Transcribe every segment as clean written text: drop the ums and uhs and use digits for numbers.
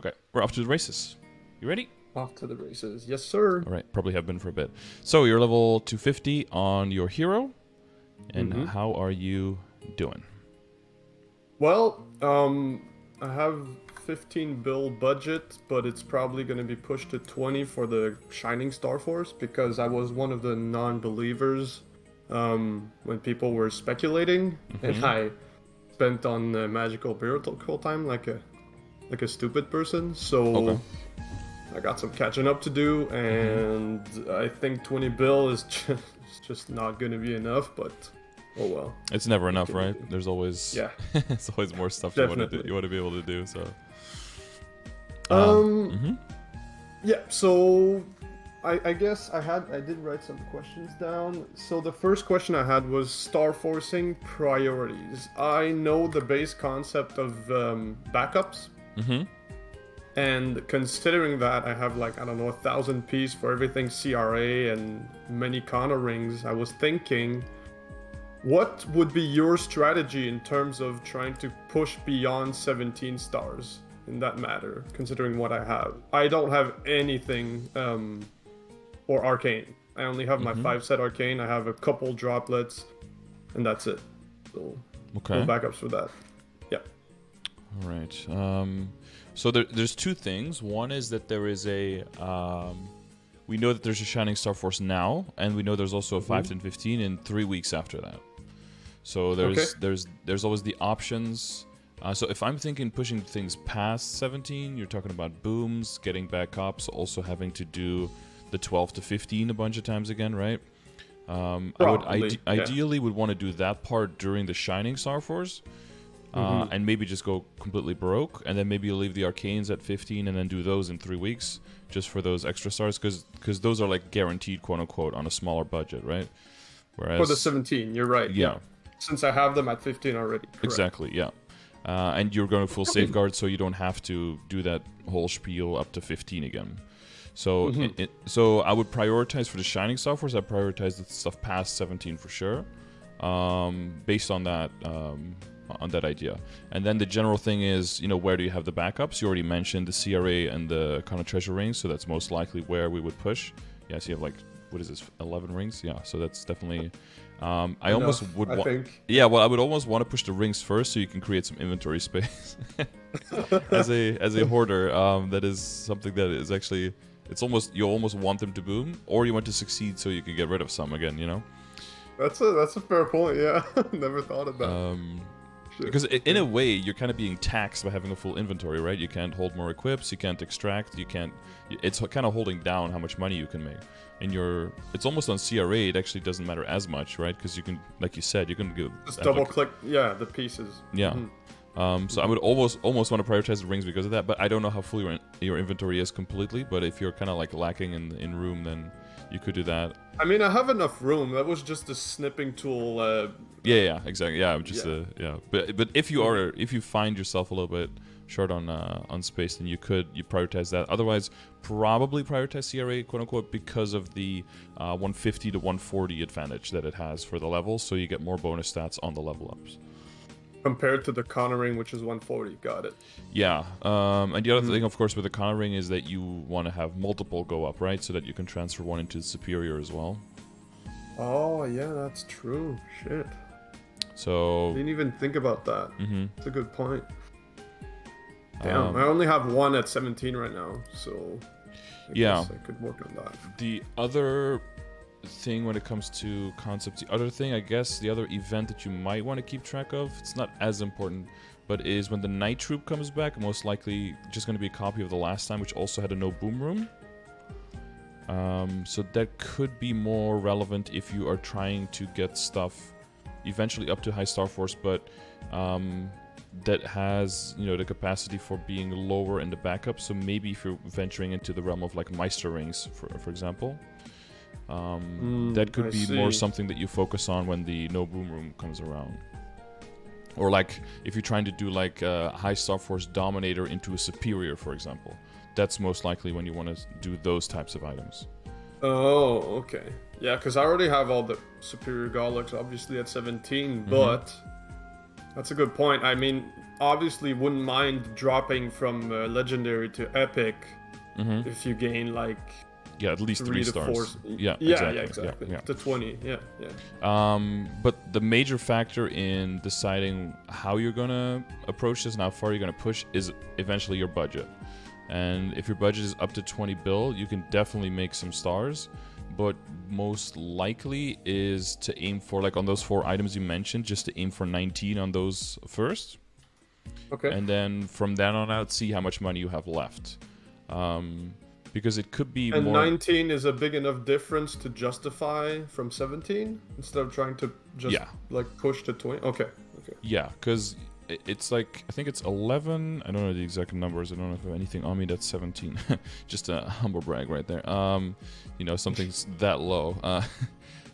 Okay, we're off to the races. You ready? Off to the races. Yes, sir. All right, probably have been for a bit. So you're level 250 on your hero, and how are you doing? Well, I have 15 bill budget, but it's probably going to be pushed to 20 for the Shining StarForce because I was one of the non-believers when people were speculating, and I spent on magical miracle time like a stupid person. So I got some catching up to do, and I think 20 bill is just not going to be enough, but oh well. It's never enough, right? There's always there's always more stuff you want to be able to do. So yeah. So I guess I did write some questions down. So the first question I had was StarForcing priorities. I know the base concept of backups. And considering that I have like, I don't know, 1,000 piece for everything CRA and many Connor rings, I was thinking, what would be your strategy in terms of trying to push beyond 17 stars in that matter, considering what I have? I don't have anything or arcane. I only have my 5-set arcane. I have a couple droplets, and that's it. So no backups for that. Yeah. All right. So there's two things. One is that there is a we know that there's a Shining StarForce now, and we know there's also a 5, 10, 15 in 3 weeks after that. So there's always the options. So if I'm thinking pushing things past 17, you're talking about booms, getting back up, so also having to do the 12 to 15 a bunch of times again, right? I would ideally would want to do that part during the Shining StarForce. And maybe just go completely broke, and then maybe you'll leave the arcanes at 15 and then do those in 3 weeks just for those extra stars, because those are like guaranteed, quote unquote, on a smaller budget, right? Whereas for the 17, you're right. Yeah. Since I have them at 15 already. Correct. Exactly. Yeah. And you're going full safeguard, so you don't have to do that whole spiel up to 15 again. So so I would prioritize for the Shining StarForce. I prioritize the stuff past 17 for sure, based on that. On that idea. And then the general thing is, where do you have the backups? You already mentioned the CRA and the kind of treasure rings, so that's most likely where we would push. Yeah, so you have like, what is this, 11 rings? Yeah, so that's definitely I almost would want, yeah, well, I would almost want to push the rings first so you can create some inventory space. as a hoarder, that is something that is actually, it's almost, you almost want them to boom, or you want to succeed so you can get rid of some again, That's a fair point. Yeah. Never thought of that. Because in a way, you're kind of being taxed by having a full inventory, right? You can't hold more equips, you can't extract, it's kind of holding down how much money you can make. And it's almost on CRA, it actually doesn't matter as much, right? Because you can, like you said, you can just double click, the pieces. Yeah. So I would almost want to prioritize the rings because of that, but I don't know how full your inventory is completely, but if you're kind of like lacking in room, then you could do that. I mean, I have enough room. That was just a snipping tool. Yeah, exactly. Yeah, just But if you find yourself a little bit short on space, then you prioritize that. Otherwise, probably prioritize CRA, quote unquote, because of the 150 to 140 advantage that it has for the levels, so you get more bonus stats on the level ups. Compared to the Connor ring, which is 140. Got it. Yeah. And the other thing, of course, with the Connor ring is that you want to have multiple go up, right? So that you can transfer one into the superior as well. Oh, yeah, that's true. Shit. So... I didn't even think about that. That's a good point. Damn, I only have one at 17 right now, so... I guess I could work on that. The other thing when it comes to concepts, the other thing, I guess, the other event that you might want to keep track of, it's not as important, but is when the Night Troop comes back, most likely just going to be a copy of the last time, which also had a no boom room. So that could be more relevant if you are trying to get stuff eventually up to high StarForce, but that has, the capacity for being lower in the backup. So maybe if you're venturing into the realm of like Meister rings, for example, that could be more something that you focus on when the no boom room comes around. Or like if you're trying to do like a high StarForce Dominator into a superior, for example, that's most likely when you want to do those types of items. Oh, okay. Yeah, because I already have all the superior Gaulics, obviously at 17, but that's a good point. I mean, obviously wouldn't mind dropping from legendary to epic if you gain like at least 3 stars. Yeah, exactly. Yeah. To 20. Yeah. But the major factor in deciding how you're gonna approach this and how far you're gonna push is eventually your budget. And if your budget is up to 20 bill, you can definitely make some stars. But most likely is to aim for, like on those 4 items you mentioned, just to aim for 19 on those first. Okay. And then from then on out, see how much money you have left. Because it could be and more... 19 is a big enough difference to justify from 17 instead of trying to just like push to 20. Okay. Yeah, because it's like, I think it's 11. I don't know the exact numbers. I don't have anything on me that's 17. Just a humble brag right there. You know, something's that low.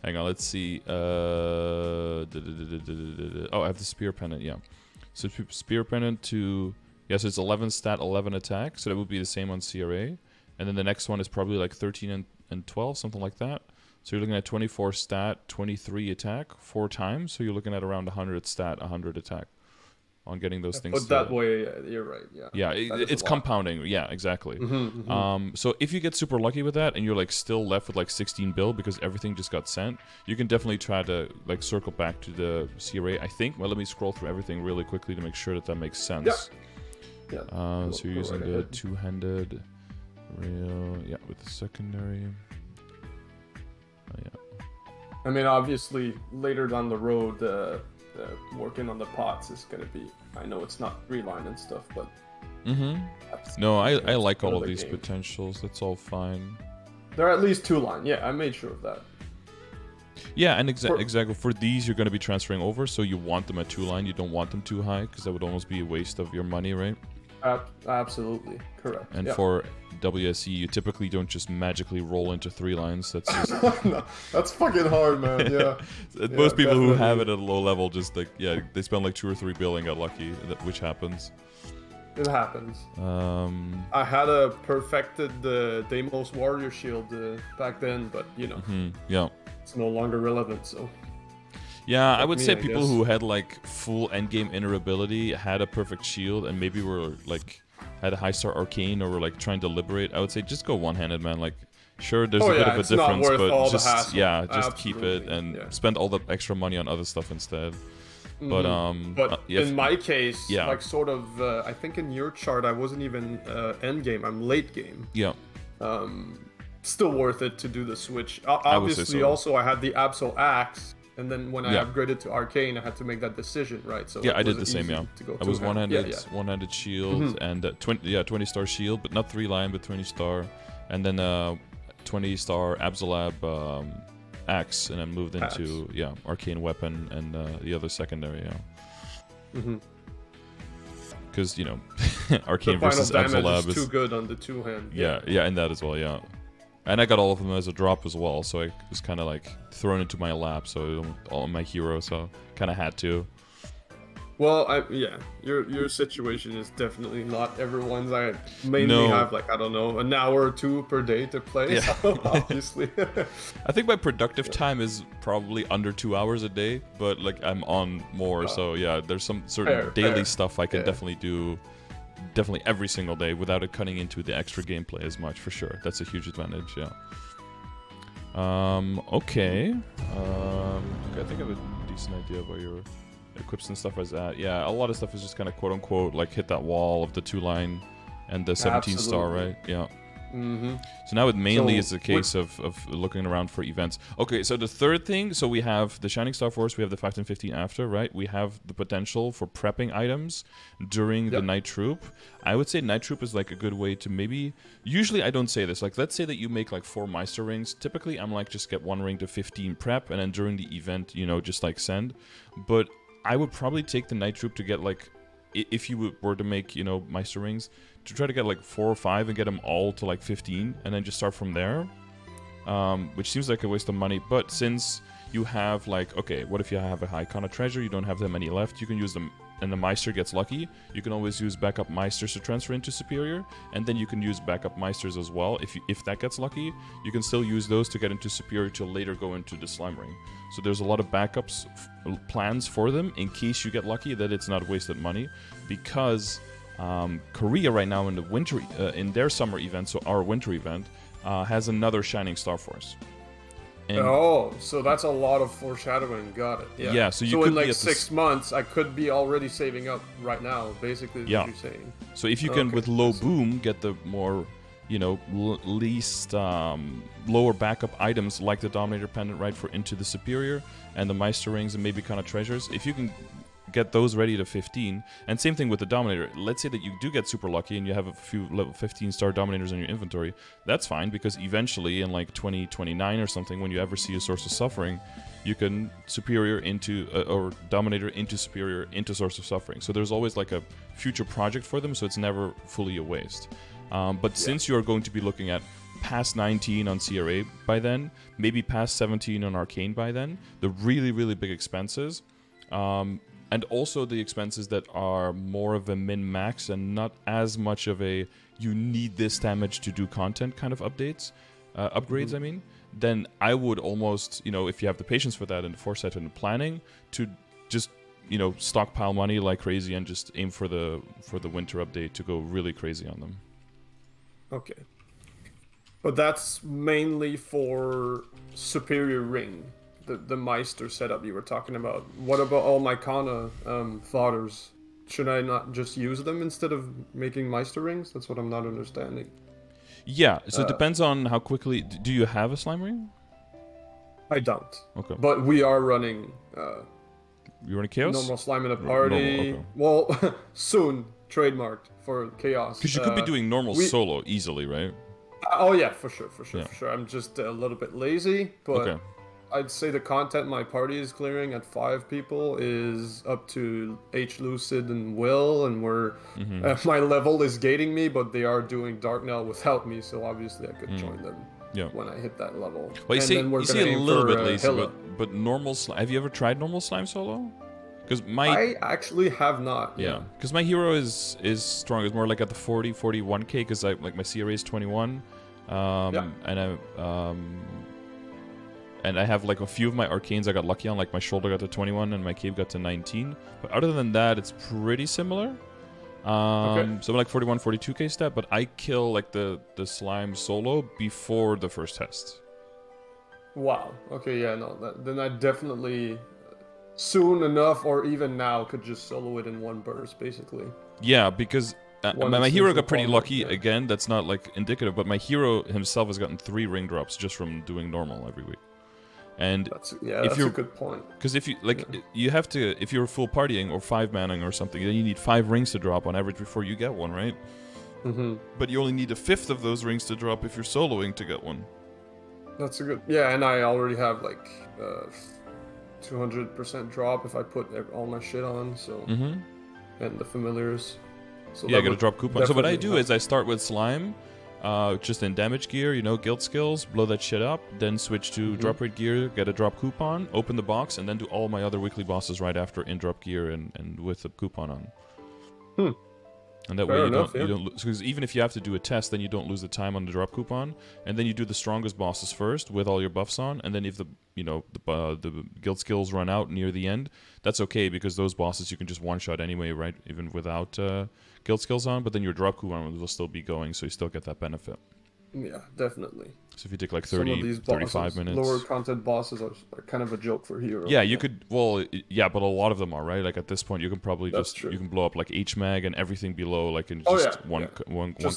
Hang on, let's see. Oh, I have the spear pendant. Yeah, so spear pendant to so it's 11 stat, 11 attack. So that would be the same on CRA. And then the next one is probably like 13 and 12, something like that. So you're looking at 24 stat, 23 attack, 4 times. So you're looking at around 100 stat, 100 attack on getting those things. But that way, you're right. Yeah. Yeah, it's compounding. Yeah, exactly. So if you get super lucky with that and you're like still left with like 16 bill because everything just got sent, you can definitely try to like circle back to the CRA. I think. Well, let me scroll through everything really quickly to make sure that that makes sense. Yeah. So you're using the two-handed rail. Yeah, with the secondary. I mean, obviously, later down the road, working on the pots is going to be... I know it's not 3-line and stuff, but... No, I like all of these potentials. That's all fine. They're at least 2-line. Yeah, I made sure of that. Yeah, and exactly. For these, you're going to be transferring over, so you want them at 2-line. You don't want them too high, because that would almost be a waste of your money, right? Absolutely. Correct. And for WSE, you typically don't just magically roll into 3 lines. That's just... No, that's fucking hard, man. Yeah. Most people who have it at a low level just like, they spend like 2 or 3 bill and got lucky, which happens. It happens. I had a perfected Deimos Warrior Shield back then, but you know, it's no longer relevant. So. Yeah, I would say people who had like full endgame ability had a perfect shield and maybe were like had a high star arcane or were like trying to liberate. I would say just go one-handed, man. Like, sure, there's a bit of a difference, but just keep it and spend all the extra money on other stuff instead. But in my case, like sort of, I think in your chart I wasn't even end game. I'm late game. Yeah. Still worth it to do the switch. Obviously, also I had the Absol Axe. And then when I upgraded to Arcane, I had to make that decision, right? So I did the same. I was one-handed shield and 20 star shield, but not 3-line, but 20 star, and then 20 star Absolab axe, and then moved into Arcane weapon and the other secondary. Because Arcane versus Absolab is too good on the 2-hand. Yeah, and that as well. Yeah. And I got all of them as a drop as well, so I was kind of like thrown into my lap, so all my heroes, so kind of had to. Well, your situation is definitely not everyone's. I mainly have like, I don't know, an hour or 2 per day to play, so obviously. I think my productive time is probably under 2 hours a day, but like I'm on more, so there's some certain daily stuff I can definitely do. Definitely every single day without it cutting into the extra gameplay as much, for sure. That's a huge advantage, Okay, I think I have a decent idea of where your equips and stuff is at. Yeah, a lot of stuff is just kind of quote-unquote like hit that wall of the 2-line and the 17 star, right? Yeah. So now it mainly is a case of looking around for events. Okay, so the third thing, so we have the Shining StarForce, we have the 5 and 15 after, right? We have the potential for prepping items during the Night Troop. I would say Night Troop is like a good way to maybe... Usually I don't say this. Like, let's say that you make like 4 Meister rings. Typically I'm like, just get 1 ring to 15 prep, and then during the event, just like send. But I would probably take the Night Troop to get like... If you were to make, Meister rings, to try to get like 4 or 5 and get them all to like 15 and then just start from there, which seems like a waste of money. But since you have like, okay, what if you have a high Icona treasure, you don't have that many left, you can use them and the Meister gets lucky, you can always use backup Meisters to transfer into Superior, and then you can use backup Meisters as well. If that gets lucky, you can still use those to get into Superior to later go into the Slime Ring. So there's a lot of backups plans for them in case you get lucky, that it's not wasted money, because Korea right now in the winter in their summer event, so our winter event, has another Shining StarForce. And so that's a lot of foreshadowing. Got it. Yeah. Yeah. So you could in like be 6 months, I could be already saving up right now. Basically, is what you're saying. So if you can, with low boom, get the more, least lower backup items like the Dominator Pendant right for into the Superior and the Meister Rings and maybe kind of treasures. If you can get those ready to 15, and same thing with the Dominator. Let's say that you do get super lucky and you have a few level 15-star Dominators in your inventory. That's fine, because eventually in like 2029 or something, when you ever see a Source of Suffering, you can Superior into or Dominator into Superior into Source of Suffering. So there's always like a future project for them, so it's never fully a waste. But since you're going to be looking at past 19 on CRA by then, maybe past 17 on Arcane by then, the really, really big expenses, and also the expenses that are more of a min-max and not as much of a you need this damage to do content kind of updates, upgrades, I mean, then I would almost, if you have the patience for that and the foresight and the planning, to just, stockpile money like crazy and just aim for the winter update to go really crazy on them. Okay. But that's mainly for Superior Ring. The Meister setup you were talking about. What about all my Kana fodders? Should I not just use them instead of making Meister Rings? That's what I'm not understanding. Yeah, so it depends on how quickly... Do you have a Slime Ring? I don't. Okay. But we are running... you running Chaos? Normal Slime in a party. Okay. Well, soon. Trademarked for Chaos. Because you could be doing normal solo easily, right? Oh yeah, for sure. I'm just a little bit lazy, but... Okay. I'd say the content my party is clearing at 5 people is up to H. Lucid and Will, and we're my level is gating me, but they are doing Dark Knell without me, so obviously I could join them when I hit that level. Well, you see a little bit lazy, but normal slime. Have you ever tried normal slime solo? Because I actually have not. Yeah, because my hero is strong. It's more like at the 40, 41k, because my CRA is 21, and I have like a few of my arcanes I got lucky on, like my shoulder got to 21 and my cape got to 19. But other than that, it's pretty similar. So I'm like 41, 42k step, but I kill like the slime solo before the first test. Wow. Okay, yeah, no. Then I definitely soon enough, or even now, could just solo it in one burst, basically. Yeah, because my hero got pretty lucky. Again, that's not like indicative, but my hero himself has gotten 3 ring drops just from doing normal every week. And that's a good point. Because if you you have to, if you're full partying or 5-manning or something, then you need 5 rings to drop on average before you get one, right? But you only need 1/5 of those rings to drop if you're soloing to get one. That's a good. Yeah, and I already have like 200% drop if I put all my shit on. So and the familiars. So yeah, I got a drop coupon. So what I do is I start with slime. Just in damage gear, guild skills, blow that shit up, then switch to drop rate gear, get a drop coupon, open the box, and then do all my other weekly bosses right after in drop gear and with the coupon on. And that way you don't lose, because even if you have to do a test, then you don't lose the time on the drop coupon, and then you do the strongest bosses first with all your buffs on, and then if the guild skills run out near the end, that's okay, because those bosses you can just one shot anyway, right? Even without guild skills on, but then your drop coupon will still be going, so you still get that benefit. Yeah, definitely. So if you take like 30, 35 minutes. Lower content bosses are kind of a joke for heroes. Yeah, you could, yeah, but a lot of them are, right? Like at this point, you can probably you can blow up like H-Mag and everything below, like in just one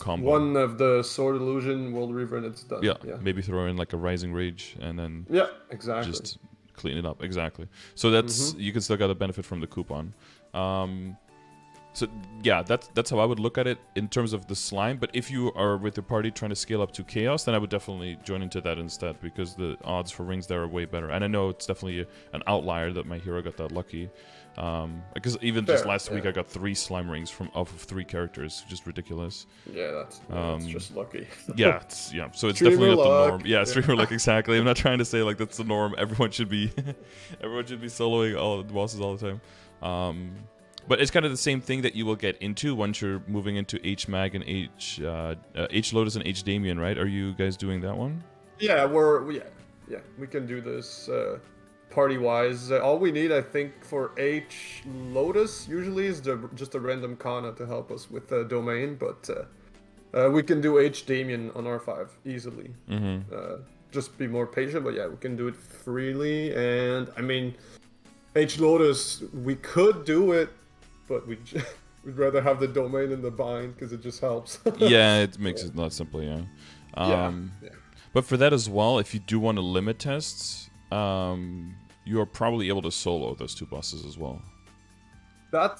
combo. One of the Sword Illusion, World Reaver, and it's done. Yeah, maybe throw in like a Rising Rage and then exactly. Just clean it up, exactly. So that's, you can still get a benefit from the coupon. So yeah, that's how I would look at it in terms of the slime. But if you are with your party trying to scale up to chaos, then I would definitely join into that instead, because the odds for rings there are way better. And I know it's definitely an outlier that my hero got that lucky, because even just last week I got 3 slime rings off of 3 characters, just ridiculous. Yeah, that's just lucky. So it's definitely not the norm. Yeah, streamer luck, exactly. I'm not trying to say like that's the norm. Everyone should be soloing all the bosses all the time. But it's kind of the same thing that you will get into once you're moving into H-Mag and H-Lotus and H-Damien, right? Are you guys doing that one? Yeah, we can do this party-wise. All we need, I think, for H-Lotus usually is just a random Kana to help us with the domain, but we can do H-Damien on R5 easily. Just be more patient, but yeah, we can do it freely. And I mean, H-Lotus, we could do it, but we'd rather have the domain in the bind because it just helps. Yeah, it makes it a lot simpler, yeah. Yeah. But for that as well, if you do want to limit tests, you are probably able to solo those 2 bosses as well.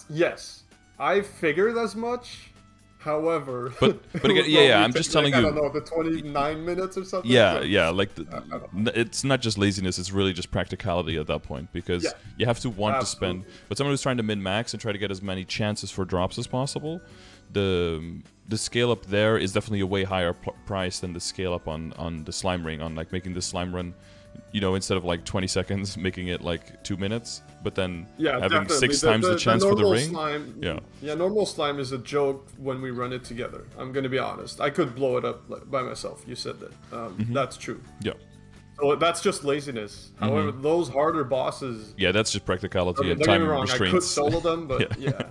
Yes, I figured as much. However, but again, I'm just telling you. I don't know, the 29 minutes or something. Yeah, like it's not just laziness; it's really just practicality at that point because you have to want to spend. But someone who's trying to min max and try to get as many chances for drops as possible, the scale up there is definitely a way higher price than the scale up on the slime ring, on like making the slime run, you know, instead of like 20 seconds, making it like 2 minutes, but then having definitely. 6 times the chance for the ring. Slime, normal slime is a joke when we run it together. I'm gonna be honest. I could blow it up by myself. You said that. That's true. Yeah. So that's just laziness. However, those harder bosses. Yeah, that's just practicality and don't time get me wrong, restraints. I could solo them, but yeah.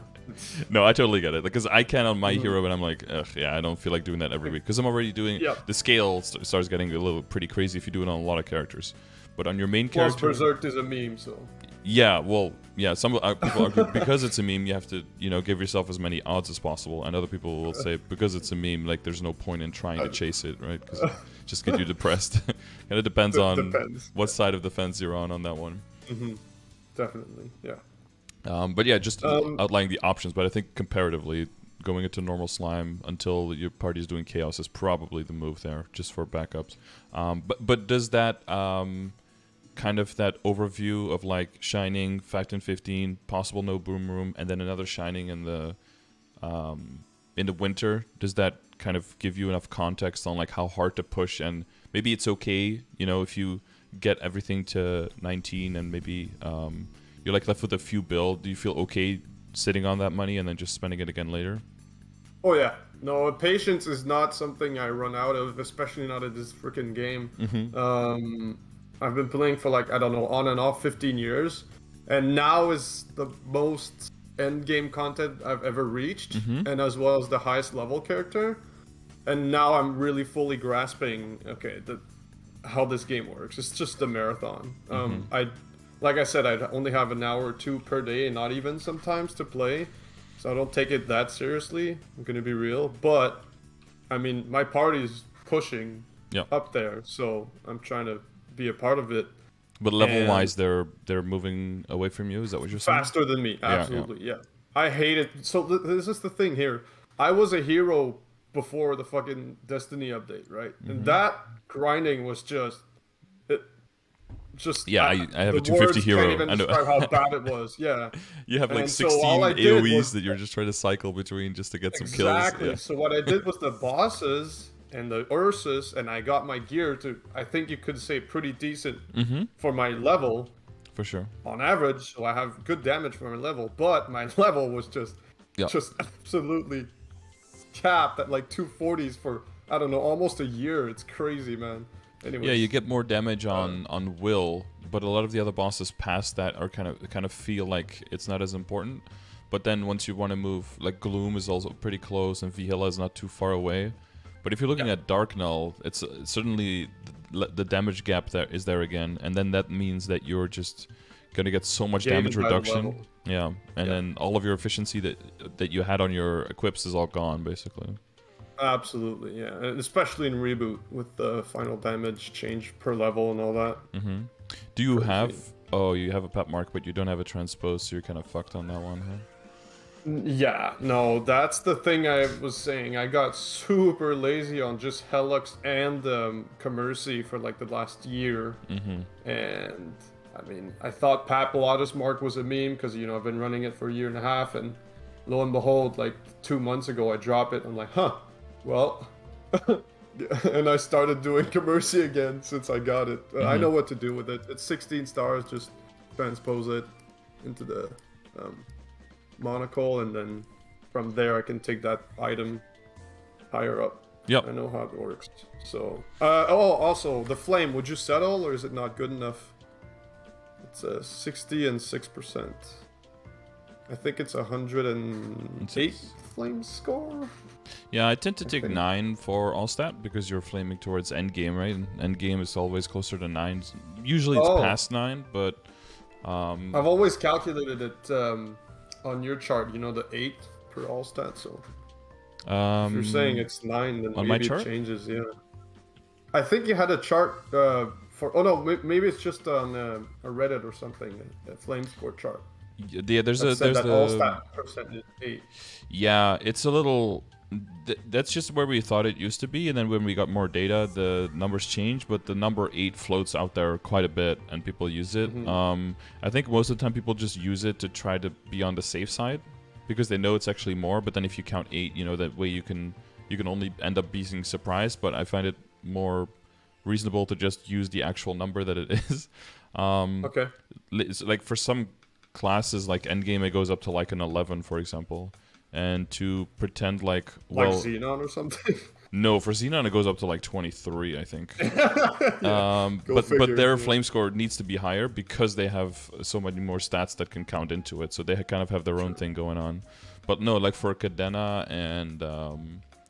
No, I totally get it. Because I can on my hero, and I'm like, ugh, yeah, I don't feel like doing that every week. Because I'm already doing the scale starts getting a little pretty crazy if you do it on a lot of characters. But on your main character, Berserk is a meme, so. Yeah, well, yeah. Some people argue because it's a meme, you have to, you know, give yourself as many odds as possible. And other people will say because it's a meme, like there's no point in trying to chase it, right? Because it just get you depressed. And it depends on what side of the fence you're on that one. Definitely, yeah. But yeah, just outlining the options. But I think comparatively, going into normal slime until your party is doing chaos is probably the move there, just for backups. But does that kind of that overview of like Shining, Fact and 15, possible no boom room, and then another Shining in the winter, does that kind of give you enough context on like how hard to push, and maybe it's okay, you know, if you get everything to 19 and maybe you're like left with a few build, do you feel okay sitting on that money and then just spending it again later? Oh yeah, no, patience is not something I run out of, especially not in this freaking game. I've been playing for like, I don't know, on and off 15 years, and now is the most end game content I've ever reached, and as well as the highest level character, and now I'm really fully grasping how this game works. It's just a marathon. Like I said, I only have an hour or 2 per day, not even sometimes, to play. So I don't take it that seriously. I'm going to be real. But, I mean, my party's pushing up there. So I'm trying to be a part of it. But level-wise, they're moving away from you? Is that what you're saying? Faster than me. Absolutely, yeah. I hate it. So this is the thing here. I was a hero before the fucking Destiny update, right? And that grinding was just... I have a 250 hero. Can't even describe how bad it was. Yeah, you have like 16 AoEs that you're just trying to cycle between just to get some kills. Exactly. So what I did was the bosses and the Ursus, and I got my gear to, I think you could say, pretty decent for my level. For sure. On average, so I have good damage for my level, but my level was just absolutely capped at like 240s for, I don't know, almost a year. It's crazy, man. Anyways, yeah, you get more damage on will, but a lot of the other bosses past that are kind of feel like it's not as important. But then once you want to move, like Gloom is also pretty close, and Vihila is not too far away. But if you're looking at Dark Null, it's certainly the damage gap there is there again, and then that means that you're just gonna get so much damage reduction. Yeah, and then all of your efficiency that you had on your equips is all gone basically. Absolutely, yeah, and especially in Reboot with the final damage change per level and all that. Do you have? Oh, you have a pet mark, but you don't have a transpose, so you're kind of fucked on that one, huh? Yeah, no, that's the thing I was saying. I got super lazy on just Helix and Commercy for like the last year, and I mean, I thought Pilatus mark was a meme because I've been running it for a year and a half, and lo and behold, like 2 months ago, I drop it. I'm like, huh. Well, and I started doing Commercy again since I got it. I know what to do with it. It's 16 stars, just transpose it into the monocle, and then from there I can take that item higher up. Yep. I know how it works. So, also the flame. Would you settle, or is it not good enough? It's 60 and 6%. I think it's 108 flame score. Yeah, I tend to take 9 for all stat because you're flaming towards end game, right? And end game is always closer to 9. Usually it's past 9, but I've always calculated it on your chart. You know, the 8 per all stat. So if you're saying it's 9, then maybe it changes. Yeah, I think you had a chart for. Oh no, maybe it's just on a Reddit or something. A flame score chart. Yeah, there's all stat percentage 8. Yeah, it's a little. That's just where we thought it used to be, and then when we got more data, the numbers changed. But the number 8 floats out there quite a bit, and people use it. I think most of the time people just use it to try to be on the safe side, because they know it's actually more. But then if you count 8, you know, that way you can only end up being surprised. But I find it more reasonable to just use the actual number that it is. Okay. Like for some classes, like endgame, it goes up to like an 11, for example. And to pretend like Xenon or something. No, for Xenon it goes up to like 23, I think. But their flame score needs to be higher because they have so many more stats that can count into it. So they kind of have their own thing going on. But no, like for Cadena and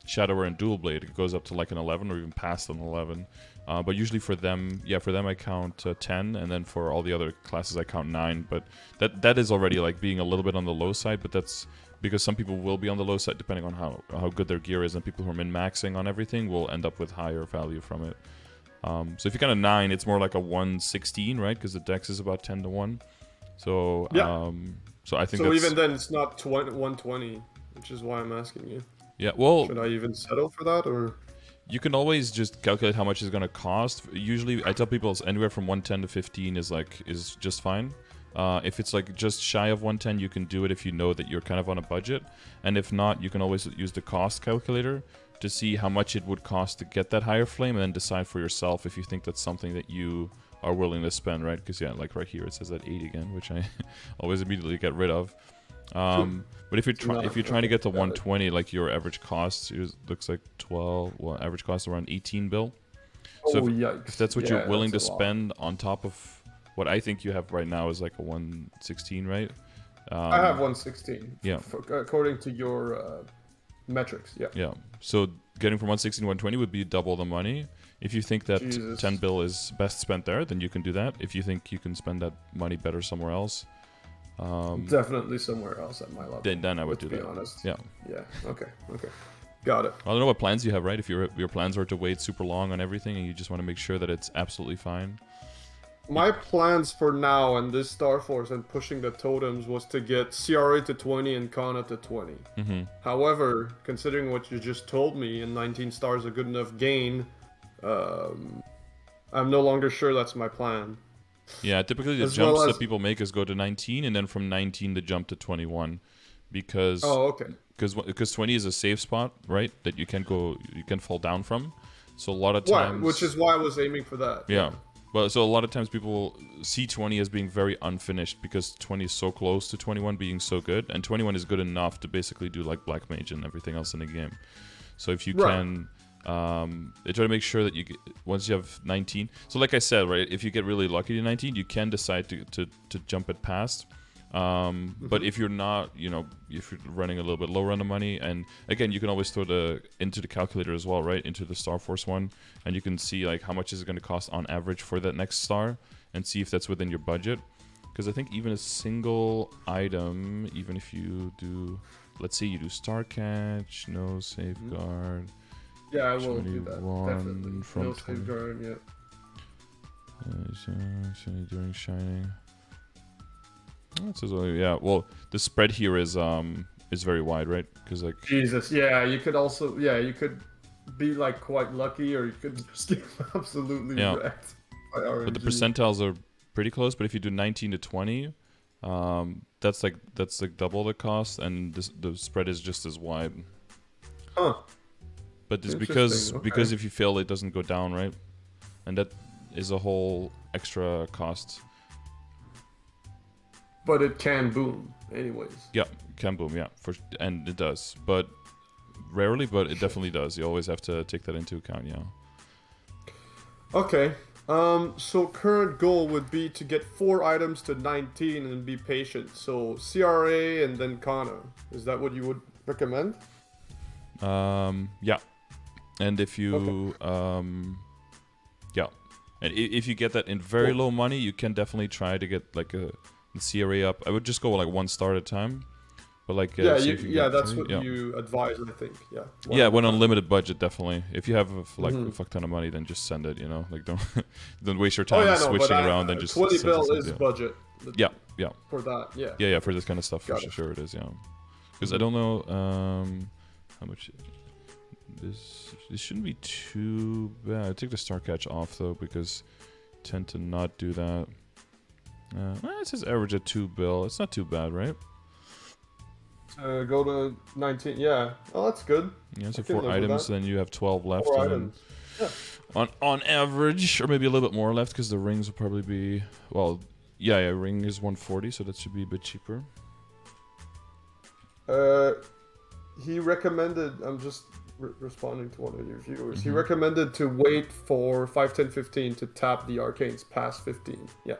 Shadower and Dual Blade, it goes up to like an 11 or even past an 11. But usually for them I count 10, and then for all the other classes I count 9. But that is already like being a little bit on the low side, but that's because some people will be on the low side depending on how good their gear is, and people who are min-maxing on everything will end up with higher value from it. So if you count a 9, it's more like a 116, right? Because the dex is about 10 to 1. So so I think even then it's not 120, which is why I'm asking you. Yeah, well, should I even settle for that, or? You can always just calculate how much it's going to cost. Usually, I tell people it's anywhere from 110 to 15 is just fine. If it's like just shy of 110, you can do it if you know that you're kind of on a budget. And if not, you can always use the cost calculator to see how much it would cost to get that higher flame, and then decide for yourself if you think that's something that you are willing to spend, right? Because yeah, like right here it says that 8 again, which I always immediately get rid of. But if you're trying to get to 120, like your average cost looks like 12. Well, average cost around 18 bill. So if that's what you're willing to spend on top of what I think you have right now is like a 116, right? I have 116. Yeah. According to your metrics, yeah. Yeah. So getting from 116 to 120 would be double the money. If you think that 10 bill is best spent there, then you can do that. If you think you can spend that money better somewhere else. Definitely somewhere else at my level. Then I would do that. To be honest. Yeah. Yeah. Okay. Got it. I don't know what plans you have, right? If your plans are to wait super long on everything and you just want to make sure that it's absolutely fine. My plans for now and this StarForce and pushing the totems was to get CRA to 20 and Kana to 20. However, considering what you just told me, and 19 stars a good enough gain, I'm no longer sure that's my plan. Yeah, typically the jumps that people make is go to 19, and then from 19 to jump to 21, because because 20 is a safe spot, right? That you can fall down from. So a lot of times, which is why I was aiming for that. Yeah. Well, so a lot of times people see 20 as being very unfinished because 20 is so close to 21 being so good, and 21 is good enough to basically do like Black Mage and everything else in the game. So if you can, they try to make sure that you get, once you have 19. So like I said, right, if you get really lucky to 19, you can decide to jump it past. But if you're not, if you're running a little bit lower on the money, and again, you can always throw into the calculator as well, right, into the StarForce one, and you can see like how much is it going to cost on average for that next star, and see if that's within your budget. Because I think even a single item, even if you do, let's say you do Star Catch, no Safeguard. Yeah, I will do that. Definitely. No Safeguard, yeah. During Shining. Yeah, well, the spread here is very wide, right? Because like Jesus, yeah, you could also you could be like quite lucky, or you could just get absolutely wrecked by RNG. But the percentiles are pretty close. But if you do 19 to 20, that's like double the cost, and the spread is just as wide. Huh. But it's because if you fail, it doesn't go down, right? And that is a whole extra cost. but it can boom anyways. Yeah, can boom. Yeah, and it does, but rarely, but it definitely does. You always have to take that into account. Yeah. Okay. So current goal would be to get 4 items to 19 and be patient. So CRA and then Kana. Is that what you would recommend? Yeah. And if you, yeah. And if you get that in very low money, you can definitely try to get like the CRA up. I would just go like 1 star at a time. But like, that's what you advise, I think. Yeah. Yeah, when on limited budget, definitely. If you have like a fuck ton of money, then just send it. You know, like don't waste your time switching around. Then just 20 bill is budget. Yeah. For that, yeah. Yeah, for this kind of stuff, for sure it is. Yeah, because I don't know how much. This shouldn't be too bad. I take the star catch off though because I tend to not do that. It says average at 2 bill. It's not too bad, right? Go to 19. Yeah. Oh, that's good. Yeah, so 4 items, then you have 12 left. 4 items. Yeah. On average, or maybe a little bit more left, because the rings will probably be, well, yeah, ring is 140, so that should be a bit cheaper. He recommended, I'm just responding to one of your viewers, he recommended to wait for 5, 10, 15 to tap the arcanes past 15. Yeah.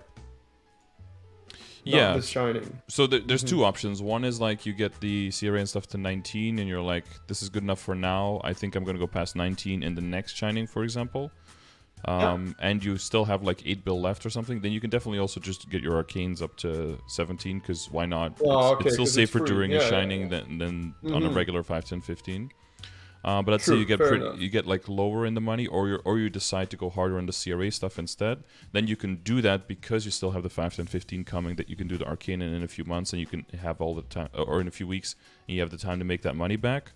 Yeah, this shining. So there's 2 options. One is like you get the CRA and stuff to 19 and you're like, this is good enough for now. I think I'm going to go past 19 in the next shining, for example. And you still have like 8 bill left or something. Then you can definitely also just get your arcanes up to 17, because why not? It's still safer during a shining than on a regular 5, 10, 15. But let's say you get like lower in the money, or you decide to go harder on the CRA stuff instead. Then you can do that because you still have the 5, 10, 15 coming. That you can do the arcane in a few months, and you can have all the time, or in a few weeks, and you have the time to make that money back.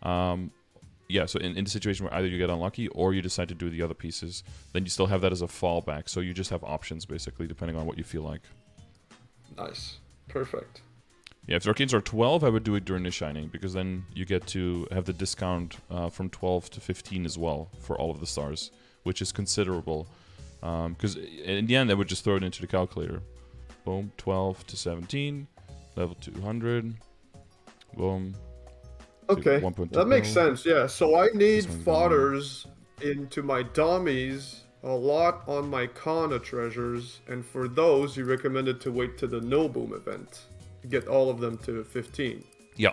Yeah. So in the situation where either you get unlucky or you decide to do the other pieces, then you still have that as a fallback. So you just have options basically, depending on what you feel like. Nice. Perfect. Yeah, if the arcanes are 12, I would do it during the shining, because then you get to have the discount from 12 to 15 as well for all of the stars, which is considerable. Because in the end, I would just throw it into the calculator. Boom, 12 to 17, level 200. Boom. Okay, that makes sense. Yeah, so I need fodders into my dummies a lot on my Kana treasures, and for those, you recommended to wait to the no boom event. Get all of them to 15. Yeah.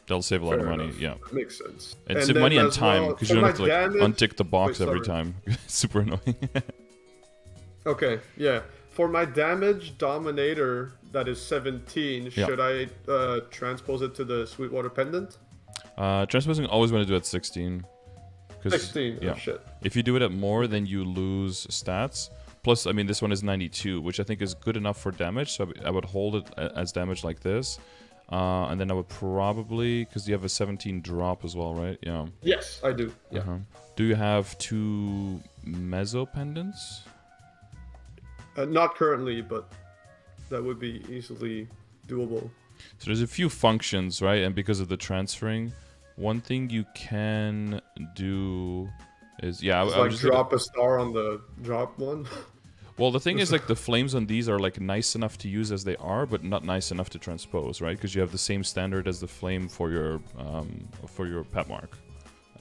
They'll save a lot of money. Enough. Yeah. That makes sense. And save money and time, because you don't have to like untick the box every time. Super annoying. Okay, yeah. For my damage dominator that is 17, should I transpose it to the Sweetwater Pendant? Transposing always want to do at 16. 16, yeah. Oh shit. If you do it at more, then you lose stats. Plus, I mean, this one is 92, which I think is good enough for damage, so I would hold it as damage like this. And then I would probably, because you have a 17 drop as well, right? Yeah. Yes, I do. Yeah. Do you have 2 meso pendants? Not currently, but that would be easily doable. So there's a few functions, right? And because of the transferring, one thing you can do is, I like drop a star on the drop one. Well, the thing is, like, the flames on these are like nice enough to use as they are, but not nice enough to transpose, right? Because you have the same standard as the flame for your pet mark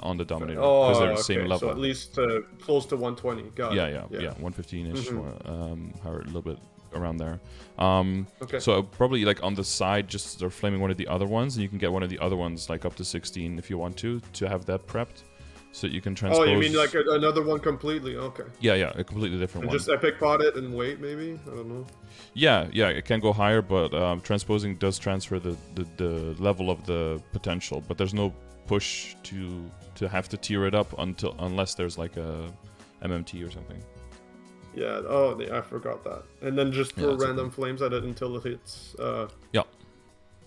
on the Dominator, because they're the same level. So at least close to 120. Got it. Yeah, 115-ish, or a little bit around there. Okay. So probably like on the side, just start flaming one of the other ones, and you can get one of the other ones like up to 16 if you want to have that prepped. So you can transpose... Oh, you mean like another one completely? Okay. Yeah, a completely different one. Just epic pot it and wait, maybe? I don't know. Yeah, it can go higher, but transposing does transfer the level of the potential, but there's no push to have to tier it up unless there's like a MMT or something. Yeah, I forgot that. And then just throw random flames at it until it hits...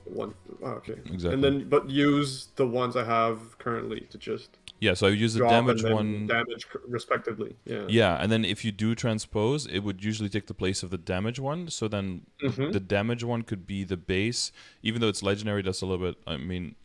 one. Okay. Exactly. But use the ones I have currently to just... Yeah, so I would use the damage one... damage respectively, Yeah, and then if you do transpose, it would usually take the place of the damage one, so then the damage one could be the base. Even though it's legendary, that's a little bit, a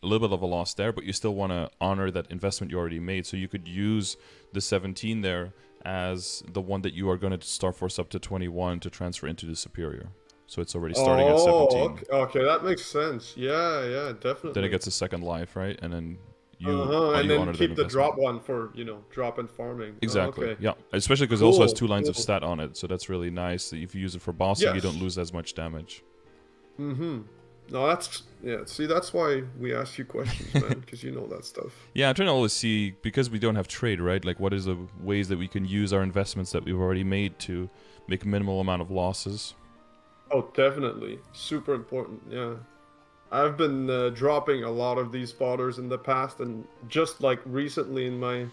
little bit of a loss there, but you still want to honor that investment you already made, so you could use the 17 there as the one that you are going to StarForce up to 21 to transfer into the Superior. so it's already starting at 17. Okay, that makes sense. Yeah, definitely. Then it gets a second life, right? And then you and then honor keep that the drop investment. one for drop and farming. Exactly. Okay. Yeah, especially because it also has Cool, 2 lines of cool. stat on it, so that's really nice. If you use it for bossing, you Yes. don't lose as much damage. No, that's See, that's why we ask you questions, man, because you know that stuff. Yeah, I'm trying to always see, because we don't have trade, right? Like, what is the ways that we can use our investments that we've already made to make a minimal amount of losses? Oh, definitely, super important. Yeah, I've been dropping a lot of these fodders in the past, and just like recently in my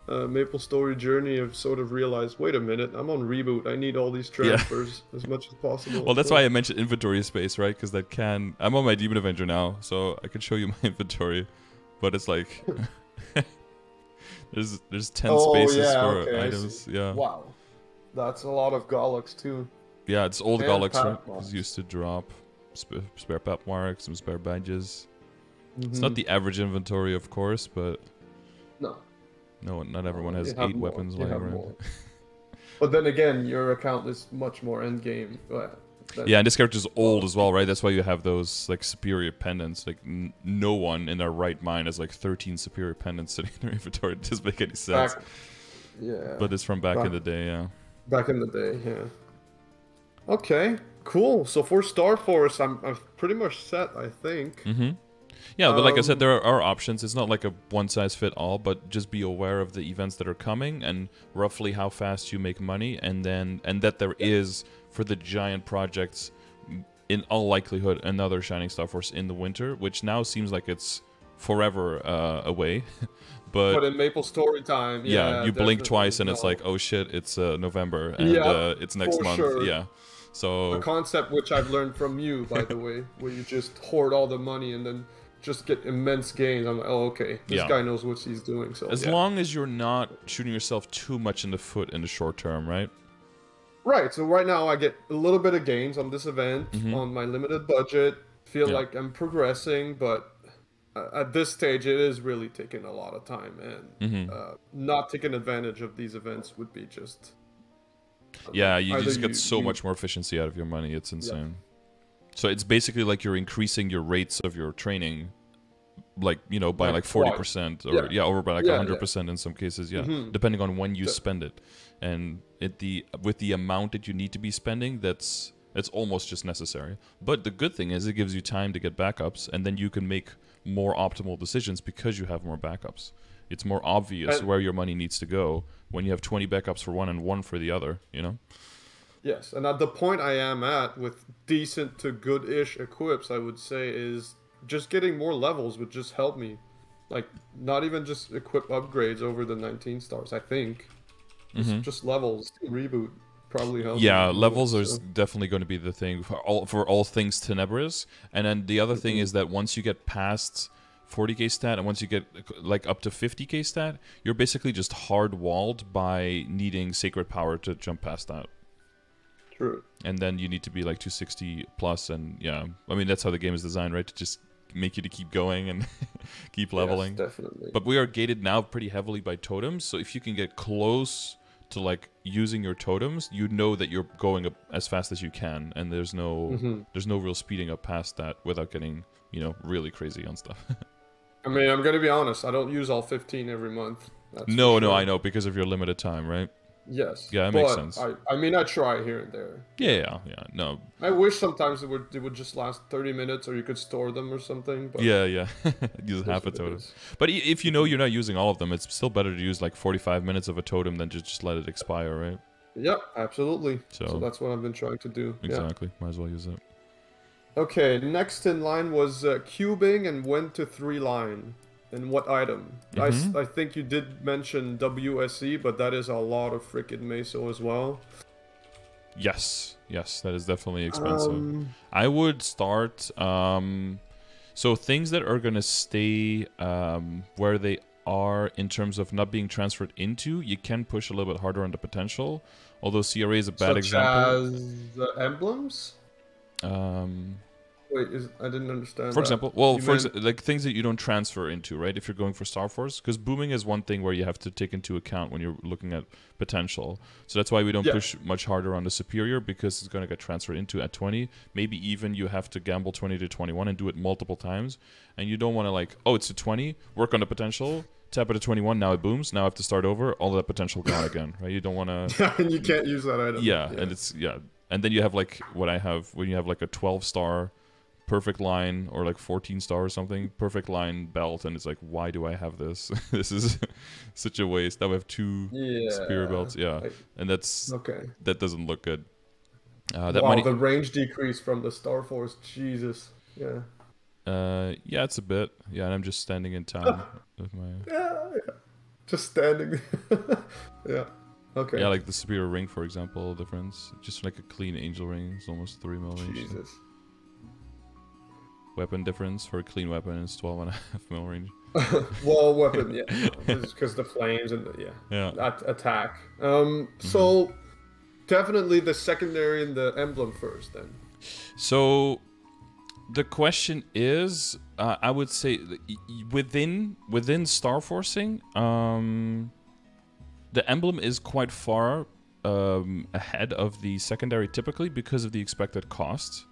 MapleStory journey, I've sort of realized, wait a minute, I'm on reboot. I need all these transfers as much as possible. Well, that's why I mentioned inventory space, right? Because that can... I'm on my Demon Avenger now, so I can show you my inventory. But it's like... there's 10 spaces for items. Yeah. Wow. That's a lot of Gallux, too. Yeah, it's old And Gallux, pack right? marks. It's used to drop spare pap marks, some spare badges. It's not the average inventory, of course, but... No. No, not everyone has You have 8 more. weapons You lying have around. more. But then again, your account is much more endgame. Yeah, and this character's old as well, right? That's why you have those like superior pendants. Like no one in their right mind has like 13 superior pendants sitting in their inventory. It doesn't make any sense. Yeah. But it's from back in the day, yeah. Back in the day, yeah. Okay, cool. So for StarForce, I'm pretty much set, I think. Yeah, but like I said, there are options. It's not like a one-size-fit-all, but just be aware of the events that are coming and roughly how fast you make money, and that there is, for the giant projects, in all likelihood, another Shining StarForce in the winter, which now seems like it's forever away. But in MapleStory time, yeah, you blink definitely. twice and it's No. like, oh shit, it's November, and Yeah, it's next for month. sure. Yeah, so A concept which I've learned from you, by the way, where you just hoard all the money and then just get immense gains. I'm like, oh, okay, this Yeah. guy knows what he's doing. So as long as you're not shooting yourself too much in the foot in the short term, right? Right, so right now I get a little bit of gains on this event, on my limited budget. Feel like I'm progressing, but at this stage it is really taking a lot of time, and not taking advantage of these events would be just... Yeah, you Either just get you- so you- much more efficiency out of your money. It's insane. So it's basically like you're increasing your rates of your training, like, you know, by like 40%, or or by like 100% in some cases, depending on when you spend it. And with the amount that you need to be spending, it's almost just necessary. But the good thing is it gives you time to get backups, and then you can make more optimal decisions because you have more backups. It's more obvious where your money needs to go when you have 20 backups for one and 1 for the other, you know? Yes, and at the point I am at with decent to good-ish equips, I would say, is just getting more levels would just help me. Like, not even just equip upgrades over the 19 stars, I think. Just levels. Reboot probably helps. Yeah, me levels more, are so. definitely going to be the thing for all things Tenebris. And then the other thing is that once you get past 40k stat, and once you get like up to 50k stat, you're basically just hard-walled by needing Sacred Power to jump past that. True. And then you need to be like 260 plus, and yeah, I mean that's how the game is designed, right? To just make you to keep going and keep leveling. Yes, definitely. But we are gated now pretty heavily by totems, so if you can get close to like using your totems, you know that you're going up as fast as you can, and there's no real speeding up past that without getting, you know, really crazy on stuff. I mean, I'm gonna be honest. I don't use all 15 every month. That's No, for sure. I know, because of your limited time, right? Yes. Yeah, that makes sense. I mean, I try here and there. Yeah, no. I wish sometimes it would just last 30 minutes, or you could store them or something. But Yeah. Use that's half a what it totem. is. But if you know you're not using all of them, it's still better to use like 45 minutes of a totem than just let it expire, right? Yep, absolutely. So- So that's what I've been trying to do. Yeah. Exactly. Might as well use it. Okay, next in line was cubing and when to 3-line. And what item? I think you did mention WSE, but that is a lot of freaking meso as well. Yes, that is definitely expensive. I would start so things that are gonna stay where they are in terms of not being transferred into, you can push a little bit harder on the potential. Although CRA is a bad Such example. as emblems? Wait, I didn't understand For that. example, well, You meant... like things that you don't transfer into, right? If you're going for StarForce, because booming is one thing where you have to take into account when you're looking at potential. So that's why we don't Yeah. push much harder on the superior, because it's going to get transferred into at 20. Maybe even you have to gamble 20 to 21 and do it multiple times, and you don't want to like, oh, it's a 20, work on the potential, tap it at 21, now it booms, now I have to start over, all that potential gone again, right? You don't want to. Yeah, and you can't use that item. Yeah, and it's and then you have like what I have when you have like a 12-star perfect line or like 14-star or something, perfect line belt, and it's like, why do I have this? This is such a waste. Now we have 2 superior belts, and that doesn't look good. That wow, might the range decrease from the StarForce, Jesus. Yeah. yeah, it's a bit. Yeah, and I'm just standing in town with my. Yeah. Just standing. Yeah. Okay. Yeah, like the superior ring, for example, difference. Just like a clean angel ring, it's almost 3 mil range. Jesus. Weapon difference for a clean weapon is 12.5 mil range. Well, weapon, yeah, because the flames and the attack. So definitely the secondary and the emblem first, then. So the question is, I would say within StarForcing, the emblem is quite far ahead of the secondary typically because of the expected cost.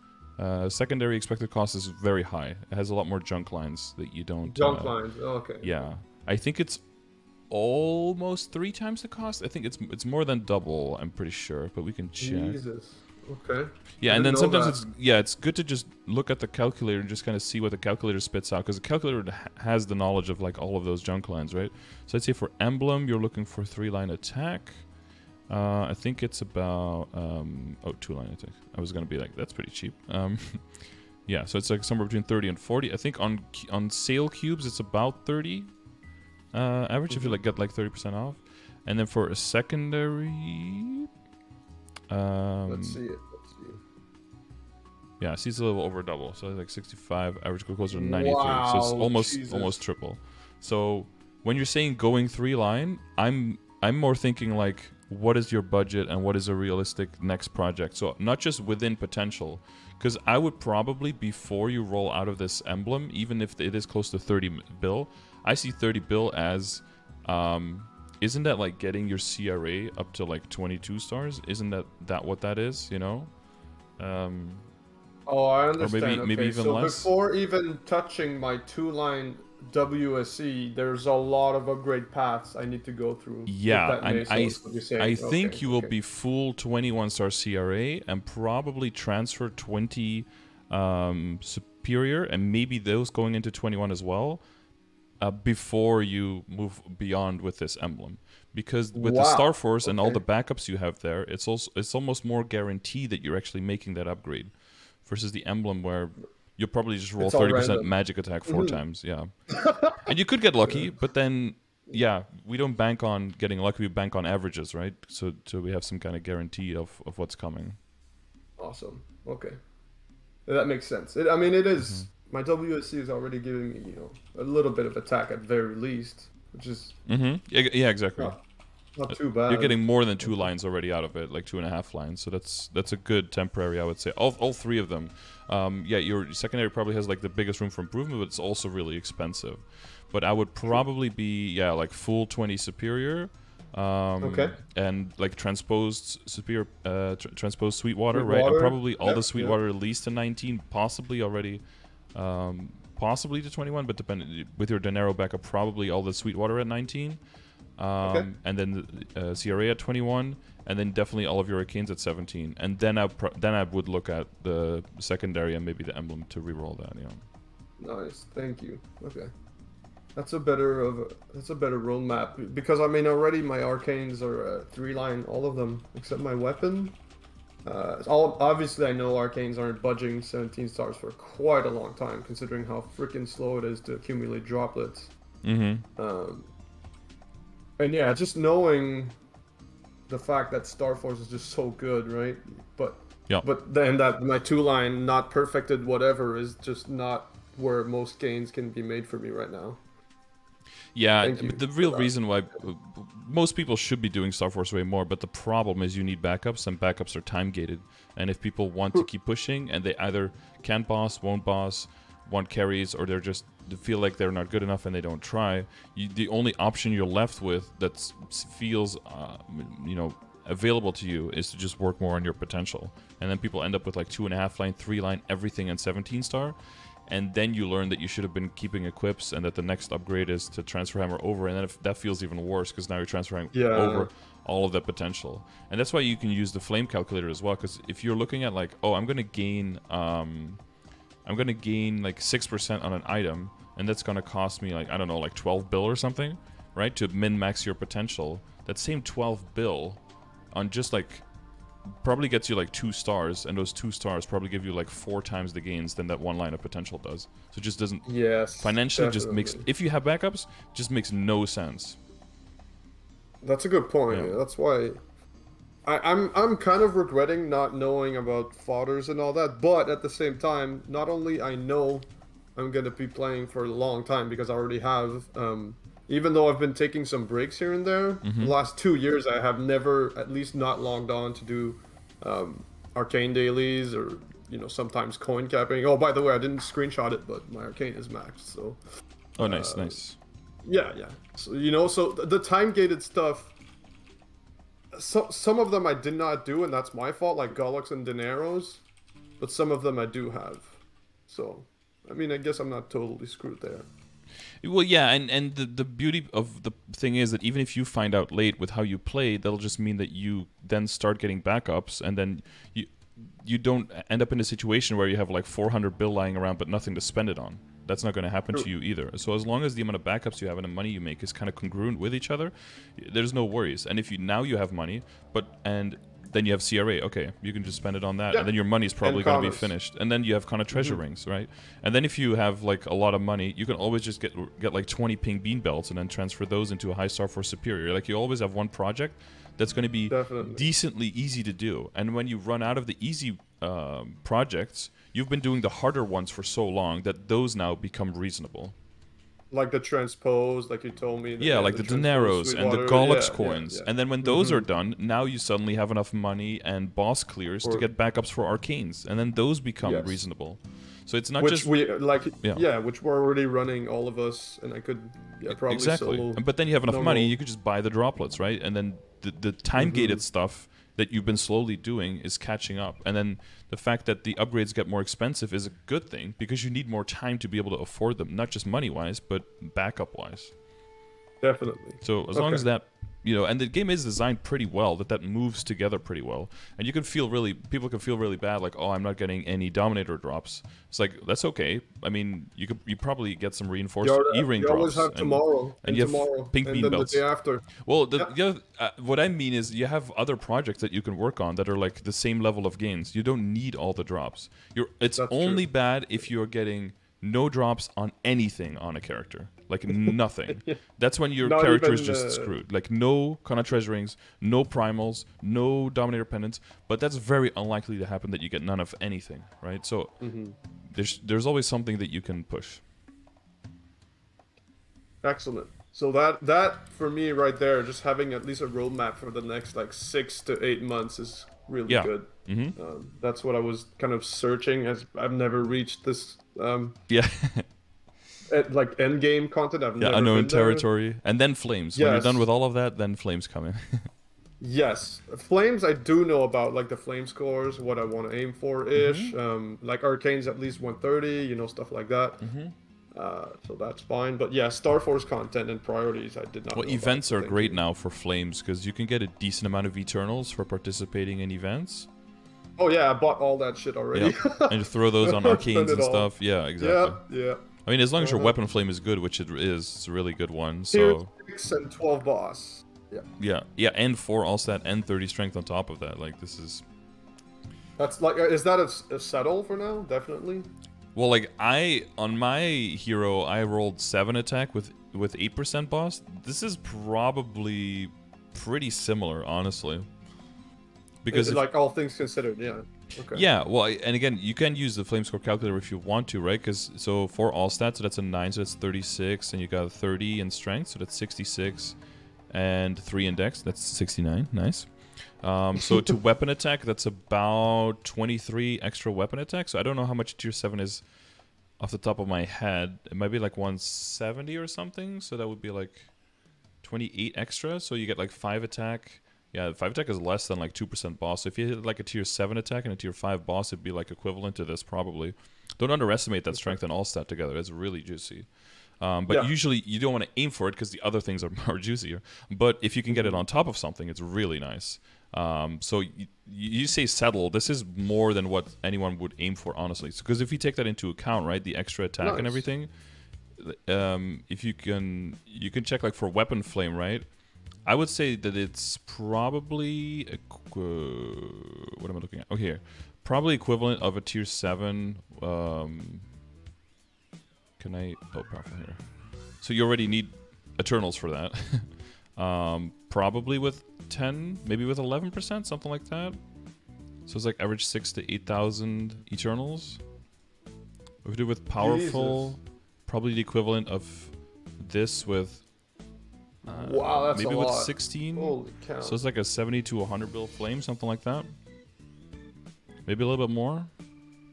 Secondary expected cost is very high. It has a lot more junk lines that you don't. Junk lines. Oh, okay. Yeah, I think it's almost 3 times the cost. I think it's more than double. I'm pretty sure, but we can check. Jesus. Okay. Yeah, and then sometimes it's good to just look at the calculator and just kind of see what the calculator spits out, because the calculator has the knowledge of like all of those junk lines, right? So I'd say for emblem, you're looking for 3-line attack. I think it's about 2-line attack. I was gonna be like, that's pretty cheap. Yeah, so it's like somewhere between 30 and 40. I think on sale cubes it's about 30 average if you like get like 30% off. And then for a secondary, let's see it. yeah, see, it's a little over double, so it's like 65. Average go closer to 93, wow, so it's almost triple. So when you're saying going 3-line, I'm more thinking like, what is your budget and what is a realistic next project? So not just within potential, because I would probably, before you roll out of this emblem, even if it is close to 30 bill, I see 30 bill as, isn't that like getting your CRA up to like 22 stars? Isn't that what that is, you know? Oh, I understand. Or maybe even so less. Before even touching my 2-line WSE, there's a lot of upgrade paths I need to go through. Yeah, I think you will okay. be full 21-star CRA and probably transfer 20 superior, and maybe those going into 21 as well, before you move beyond with this emblem. Because with the StarForce and all the backups you have there, it's almost more guaranteed that you're actually making that upgrade, versus the emblem where you'll probably just roll 30% magic attack 4 times. Yeah. And you could get lucky, but then, yeah, we don't bank on getting lucky. We bank on averages, right? So we have some kind of guarantee of what's coming. Awesome. Okay. That makes sense. I mean, it is. My WSC is already giving me, a little bit of attack at very least, which is... Yeah, exactly. Not too bad. You're getting more than 2 lines already out of it, like 2.5 lines. So that's a good temporary, I would say. All 3 of them. Yeah, your secondary probably has like the biggest room for improvement, but it's also really expensive. But I would probably be like full 20 superior, and like transposed superior, transposed Sweetwater, right? And probably all the Sweetwater at least to 19, possibly already, possibly to 21, but depending with your Dinero backup, probably all the Sweetwater at 19. And then the CRA at 21, and then definitely all of your arcanes at 17, and then I would look at the secondary and maybe the emblem to reroll that. Nice, thank you. Okay, that's a better roadmap, because I mean already my arcanes are 3-line, all of them except my weapon. Obviously I know arcanes aren't budging 17 stars for quite a long time, considering how freaking slow it is to accumulate droplets. And yeah, just knowing the fact that StarForce is just so good, right? But then that my 2-line not perfected whatever is just not where most gains can be made for me right now. Yeah, but the real reason why most people should be doing StarForce way more, but the problem is you need backups, and backups are time gated. And if people want to keep pushing, and they either can't boss, won't boss, want carries, or they feel like they're not good enough and they don't try, the only option you're left with that feels, available to you is to just work more on your potential. And then people end up with like 2.5 line, 3 line, everything in 17 star. And then you learn that you should have been keeping equips, and that the next upgrade is to transfer hammer over, and then that feels even worse because now you're transferring over all of that potential. And that's why you can use the flame calculator as well, because if you're looking at like, oh, I'm gonna gain like 6% on an item, and that's gonna cost me like, I don't know, like 12 bill or something, right? To min max your potential. That same 12 bill on just like probably gets you like 2 stars, and those 2 stars probably give you like 4 times the gains than that 1 line of potential does. So it just doesn't financially definitely. Just makes, if you have backups, just makes no sense. That's a good point. Yeah. That's why I'm kind of regretting not knowing about fodders and all that, but at the same time, not only I know I'm gonna be playing for a long time because I already have, even though I've been taking some breaks here and there, the last 2 years I have never, at least not logged on to do arcane dailies or, sometimes coin capping. Oh, by the way, I didn't screenshot it, but my arcane is maxed, so. Oh, nice, nice. Yeah. So, so the time-gated stuff, some of them I did not do, and that's my fault, like Gollux and Dineros, but some of them I do have. So, I mean, I guess I'm not totally screwed there. Well, yeah, and the beauty of the thing is that even if you find out late with how you play, that'll just mean that you then start getting backups, and then you don't end up in a situation where you have like 400 bill lying around but nothing to spend it on. That's not going to happen to you either. So as long as the amount of backups you have and the money you make is kind of congruent with each other, there's no worries. And if you have money, and then you have CRA, okay, you can just spend it on that, and then your money's probably going to be finished. And then you have kind of treasure rings, right? And then if you have like a lot of money, you can always just get like 20 ping bean belts and then transfer those into a high StarForce superior. Like you always have one project that's going to be decently easy to do. And when you run out of the easy projects, you've been doing the harder ones for so long that those now become reasonable. Like the transpose, like you told me. Yeah, like the Dineros and the Gollux coins. And then when those are done, now you suddenly have enough money and boss clears to get backups for arcanes. And then those become reasonable. So it's not just... which we're already running, all of us, and I could probably solo. But then you have enough money, you could just buy the droplets, right? And then the time-gated stuff that you've been slowly doing is catching up. And then the fact that the upgrades get more expensive is a good thing, because you need more time to be able to afford them, not just money-wise, but backup-wise. Definitely. So as long as that, and the game is designed pretty well, that moves together pretty well. And you can feel people can feel really bad, like, oh, I'm not getting any Dominator drops. It's like, that's okay. I mean, you probably get some reinforced E-ring drops. You always have tomorrow. And you have pink bean belts. The day after. Well, what I mean is you have other projects that you can work on that are like the same level of gains. You don't need all the drops. It's only bad if you're getting no drops on anything on a character. Like nothing. That's when your character is just screwed. Like no Kana treasure rings, no primals, no Dominator pendants. But that's very unlikely to happen, that you get none of anything, right? So there's always something that you can push. Excellent. So that for me right there, just having at least a roadmap for the next like 6 to 8 months is really good. That's what I was kind of searching, as I've never reached this. Like end game content. I've never unknown territory, and then flames. When you're done with all of that, then flames come in. Yes, flames I do know about, like the flame scores, what I want to aim for ish. Like arcanes at least 130, stuff like that. So that's fine. But yeah, StarForce content and priorities I did not. Well, events are great now for flames, because you can get a decent amount of Eternals for participating in events. Oh yeah, I bought all that shit already. And you throw those on arcanes and stuff. Yeah, exactly. Yeah. I mean, as long as your weapon flame is good, which it is, it's a really good one. So 6 and 12 boss. Yeah, and 4 all stat and 30 strength on top of that. Like, this is... That's like, is that a settle for now? Definitely. Well, like, on my hero, I rolled 7 attack with 8% boss. This is probably pretty similar, honestly. Because like all things considered, yeah. Okay. Yeah, well, and again, you can use the flame score calculator if you want to, right? Because for all stats, so that's a 9, so that's 36, and you got 30 in strength, so that's 66, and 3 index. That's 69. Nice. So to weapon attack, that's about 23 extra weapon attack. So I don't know how much tier 7 is off the top of my head. It might be like 170 or something. So that would be like 28 extra. So you get like 5 attack. Yeah, 5 attack is less than like 2% boss. So if you hit like a tier 7 attack and a tier 5 boss, it'd be like equivalent to this probably. Don't underestimate that strength and all stat together. It's really juicy. But usually you don't want to aim for it because the other things are more juicier. But if you can get it on top of something, it's really nice. So you say settle. This is more than what anyone would aim for, honestly. Because if you take that into account, right, the extra attack and everything, if you can check like for weapon flame, right? I would say that it's probably what am I looking at? Oh, here, probably equivalent of a tier 7. Can I? Oh, powerful here. So you already need Eternals for that. Probably with 10, maybe with 11%, something like that. So it's like average 6,000 to 8,000 Eternals. If we do with powerful, probably the equivalent of this with. Wow, that's maybe a with lot. 16. Holy cow. So it's like a 70 to 100 bill flame, something like that. Maybe a little bit more.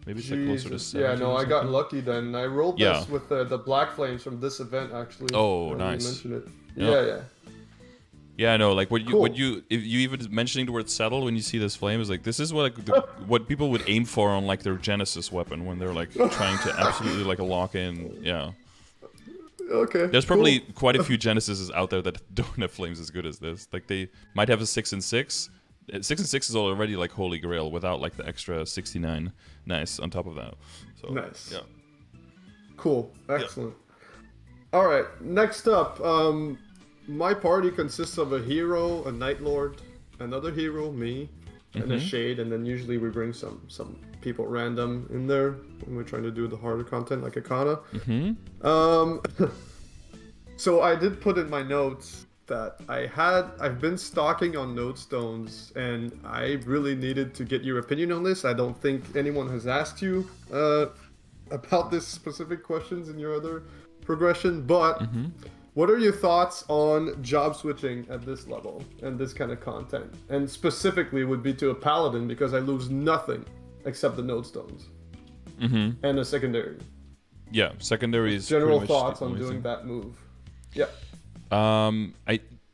Maybe it's like closer to 70. Yeah, no, I got lucky then. I rolled this with the black flames from this event actually. Oh, nice. You mentioned it. Yeah. Yeah, I know. Like if you even mentioning the word settle when you see this flame is like this is what what people would aim for on like their Genesis weapon when they're like trying to absolutely like lock in. Yeah. Okay. There's probably quite a few Genesises out there that don't have flames as good as this. Like they might have a 6 and 6. 6 and 6 is already like holy grail without like the extra 69. Nice on top of that. So nice. Yeah. Cool. Excellent. Yeah. All right. Next up, my party consists of a hero, a Night Lord, another hero, me, and a shade, and then usually we bring some people random in there when we're trying to do the harder content like Akana. So I did put in my notes that I've been stocking on node stones, and I really needed to get your opinion on this. I don't think anyone has asked you about this specific questions in your other progression, but what are your thoughts on job switching at this level and this kind of content? And specifically would be to a Paladin because I lose nothing except the node stones and a secondary. Yeah, secondary is general thoughts on doing that move. Yeah.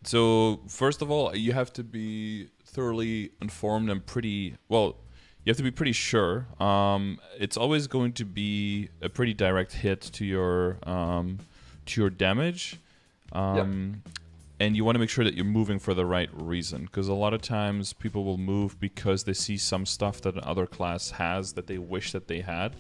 So first of all, you have to be thoroughly informed and you have to be pretty sure. It's always going to be a pretty direct hit to your damage. And you want to make sure that you're moving for the right reason, because a lot of times people will move because they see some stuff that another class has that they wish that they had.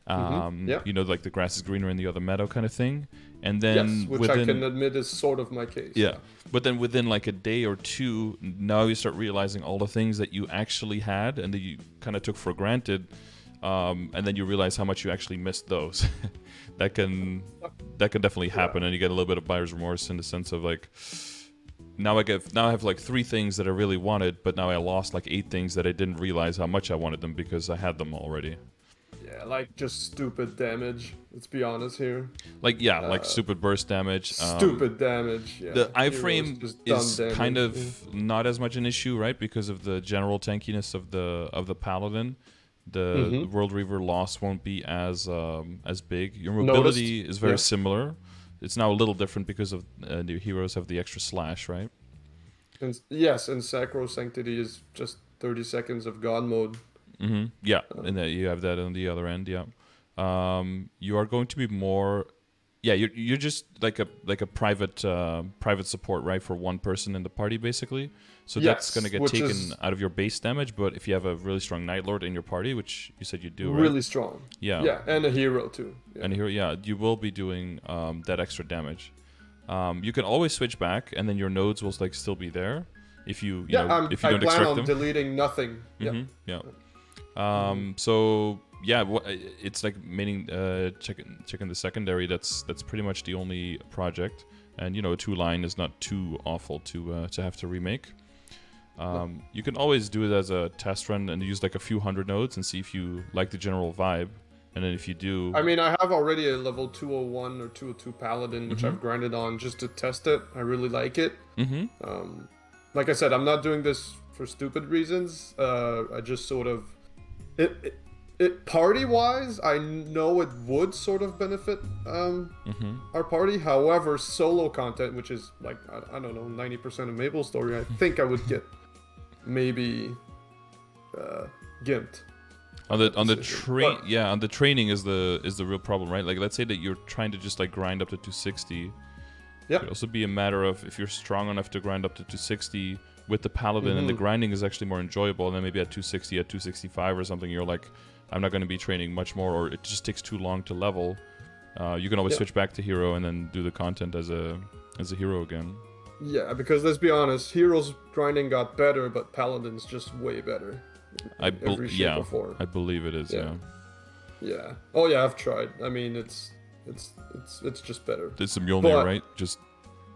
You know, like the grass is greener in the other meadow kind of thing. And then which I can admit is sort of my case. Yeah. But then within like a day or two, now you start realizing all the things that you actually had and that you kind of took for granted. And then you realize how much you actually missed those. that can definitely happen, and you get a little bit of buyer's remorse in the sense of like, now I have like 3 things that I really wanted, but now I lost like 8 things that I didn't realize how much I wanted them because I had them already. Yeah, like just stupid damage. Let's be honest here. Like like stupid burst damage. Stupid damage. Yeah. The iframe is kind of not as much an issue, right? Because of the general tankiness of the Paladin. The World Reaver loss won't be as big. Your mobility is very similar. It's now a little different because of the heroes have the extra slash, right? And yes, and Sacro Sanctity is just 30 seconds of God mode. Yeah, and you have that on the other end. Yeah, you are going to be more. Yeah, you're just like a private support, right, for one person in the party, basically. So that's going to get taken out of your base damage. But if you have a really strong Night Lord in your party, which you said you do, right? Really strong. Yeah. Yeah, and a hero too. Yeah. And a hero, you will be doing that extra damage. You can always switch back, and then your nodes will like still be there if you if you don't extract them. I plan on deleting nothing. Yeah. So yeah, it's like meaning checking the secondary. That's pretty much the only project, and a 2-line is not too awful to have to remake. You can always do it as a test run and use like a few hundred nodes and see if you like the general vibe, And then if you do... I mean, I have already a level 201 or 202 Paladin, which I've grinded on just to test it. I really like it. Like I said, I'm not doing this for stupid reasons. I just sort of... It party-wise, I know it would sort of benefit our party. However, solo content, which is like, I don't know, 90% of MapleStory, I think I would get maybe gimped. On the training is the real problem, right? Like, let's say that you're trying to just like grind up to 260. Yeah. It could also be a matter of if you're strong enough to grind up to 260 with the Paladin, and the grinding is actually more enjoyable. And then maybe at 260, at 265 or something, you're like, I'm not going to be training much more, or it just takes too long to level. You can always switch back to hero and then do the content as a hero again. Yeah, because let's be honest, heroes grinding got better, but Paladin's just way better. I believe it is. Yeah. Oh yeah, I've tried. I mean, it's just better. There's some Mjolnir, right? Just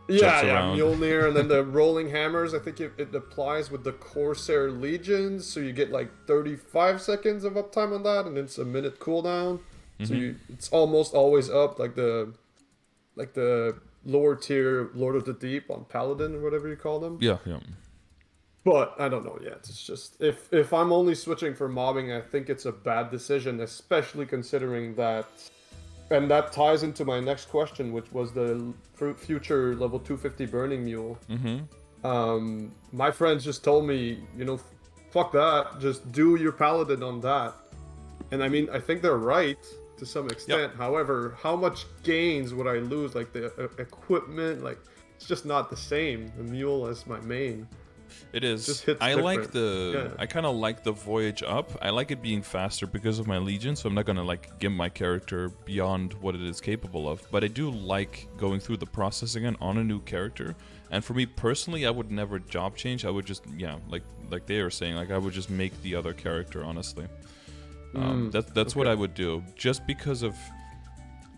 around. Mjolnir, and then the rolling hammers. I think it applies with the Corsair Legions, so you get like 35 seconds of uptime on that, and it's a minute cooldown. So it's almost always up, like the lower tier Lord of the Deep on Paladin or whatever you call them. Yeah. But I don't know yet. It's just if I'm only switching for mobbing, I think it's a bad decision, especially considering that. And that ties into my next question, which was the future level 250 Burning Mule. My friends just told me, fuck that, just do your Paladin on that. And I mean, I think they're right to some extent. However, how much gains would I lose? Like the equipment, like it's just not the same. The Mule as my main. It is. Just hits I different. I kind of like the voyage up. I like it being faster because of my Legion, so I'm not gonna like gimp my character beyond what it is capable of. But I do like going through the process again on a new character. And for me personally, I would never job change. I would just like they are saying, like I would just make the other character. Honestly, that's what I would do, just because of